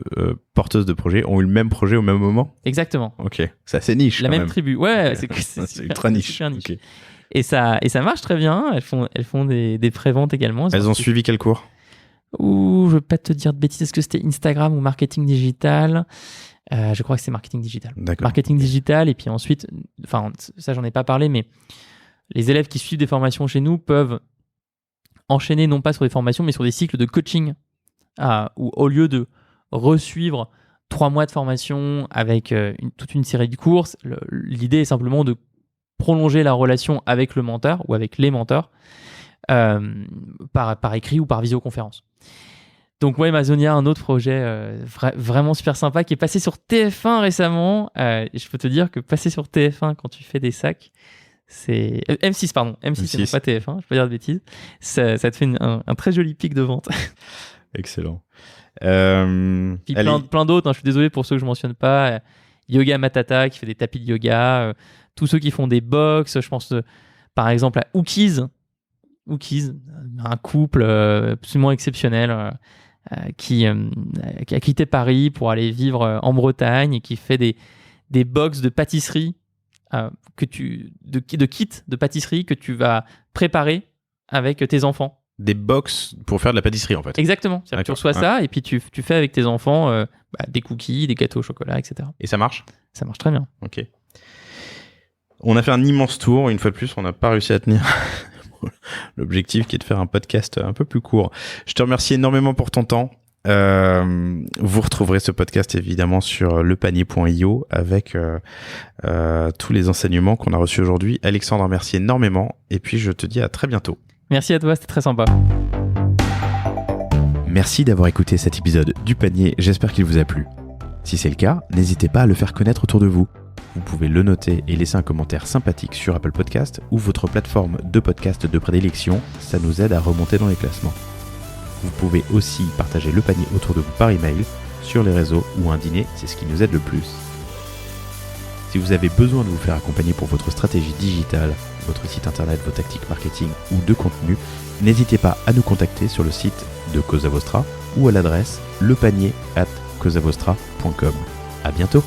porteuses de projets ont eu le même projet au même moment ? Exactement. Ok. C'est assez niche. La quand même tribu. Ouais, c'est ultra niche. Super niche. Okay. Et ça marche très bien. Elles font des préventes également. Elles ont suivi quel cours ? Je veux pas te dire de bêtises. Est-ce que c'était Instagram ou marketing digital ? Je crois que c'est marketing digital. D'accord. Marketing digital. Et puis ensuite, enfin, ça j'en ai pas parlé, mais les élèves qui suivent des formations chez nous peuvent enchaîner non pas sur des formations, mais sur des cycles de coaching, où au lieu de resuivre 3 mois de formation avec toute une série de courses, l'idée est simplement de prolonger la relation avec le mentor ou avec les mentors par écrit ou par visioconférence. Donc ouais, Mazonia, un autre projet vraiment super sympa qui est passé sur TF1 récemment. Et je peux te dire que passer sur TF1 quand tu fais des sacs, c'est M6, pardon. M6. C'est pas TF1, je peux dire de bêtises. Ça te fait un très joli pic de vente. Excellent. Puis plein d'autres, hein, je suis désolé pour ceux que je mentionne pas. Yoga Matata qui fait des tapis de yoga. Tous ceux qui font des box. Je pense par exemple à Ookies, un couple absolument exceptionnel qui a quitté Paris pour aller vivre en Bretagne et qui fait des box de pâtisserie. De kits de pâtisserie que tu vas préparer avec tes enfants. Des box pour faire de la pâtisserie en fait. Exactement. Tu reçois ça et puis tu fais avec tes enfants des cookies, des gâteaux au chocolat, etc. Et ça marche ? Ça marche très bien. Ok. On a fait un immense tour. Une fois de plus, on n'a pas réussi à tenir l'objectif qui est de faire un podcast un peu plus court. Je te remercie énormément pour ton temps. Vous retrouverez ce podcast évidemment sur lepanier.io avec tous les enseignements qu'on a reçus aujourd'hui. Alexandre, merci énormément et puis je te dis à très bientôt. Merci à toi, c'était très sympa. Merci d'avoir écouté cet épisode du panier, j'espère qu'il vous a plu. Si c'est le cas, n'hésitez pas à le faire connaître autour de vous. Vous pouvez le noter et laisser un commentaire sympathique sur Apple Podcast ou votre plateforme de podcast de prédilection, ça nous aide à remonter dans les classements. Vous pouvez aussi partager le panier autour de vous par email, sur les réseaux ou un dîner, c'est ce qui nous aide le plus. Si vous avez besoin de vous faire accompagner pour votre stratégie digitale, votre site internet, vos tactiques marketing ou de contenu, n'hésitez pas à nous contacter sur le site de Cosa Vostra ou à l'adresse lepanier@cosavostra.com. À bientôt.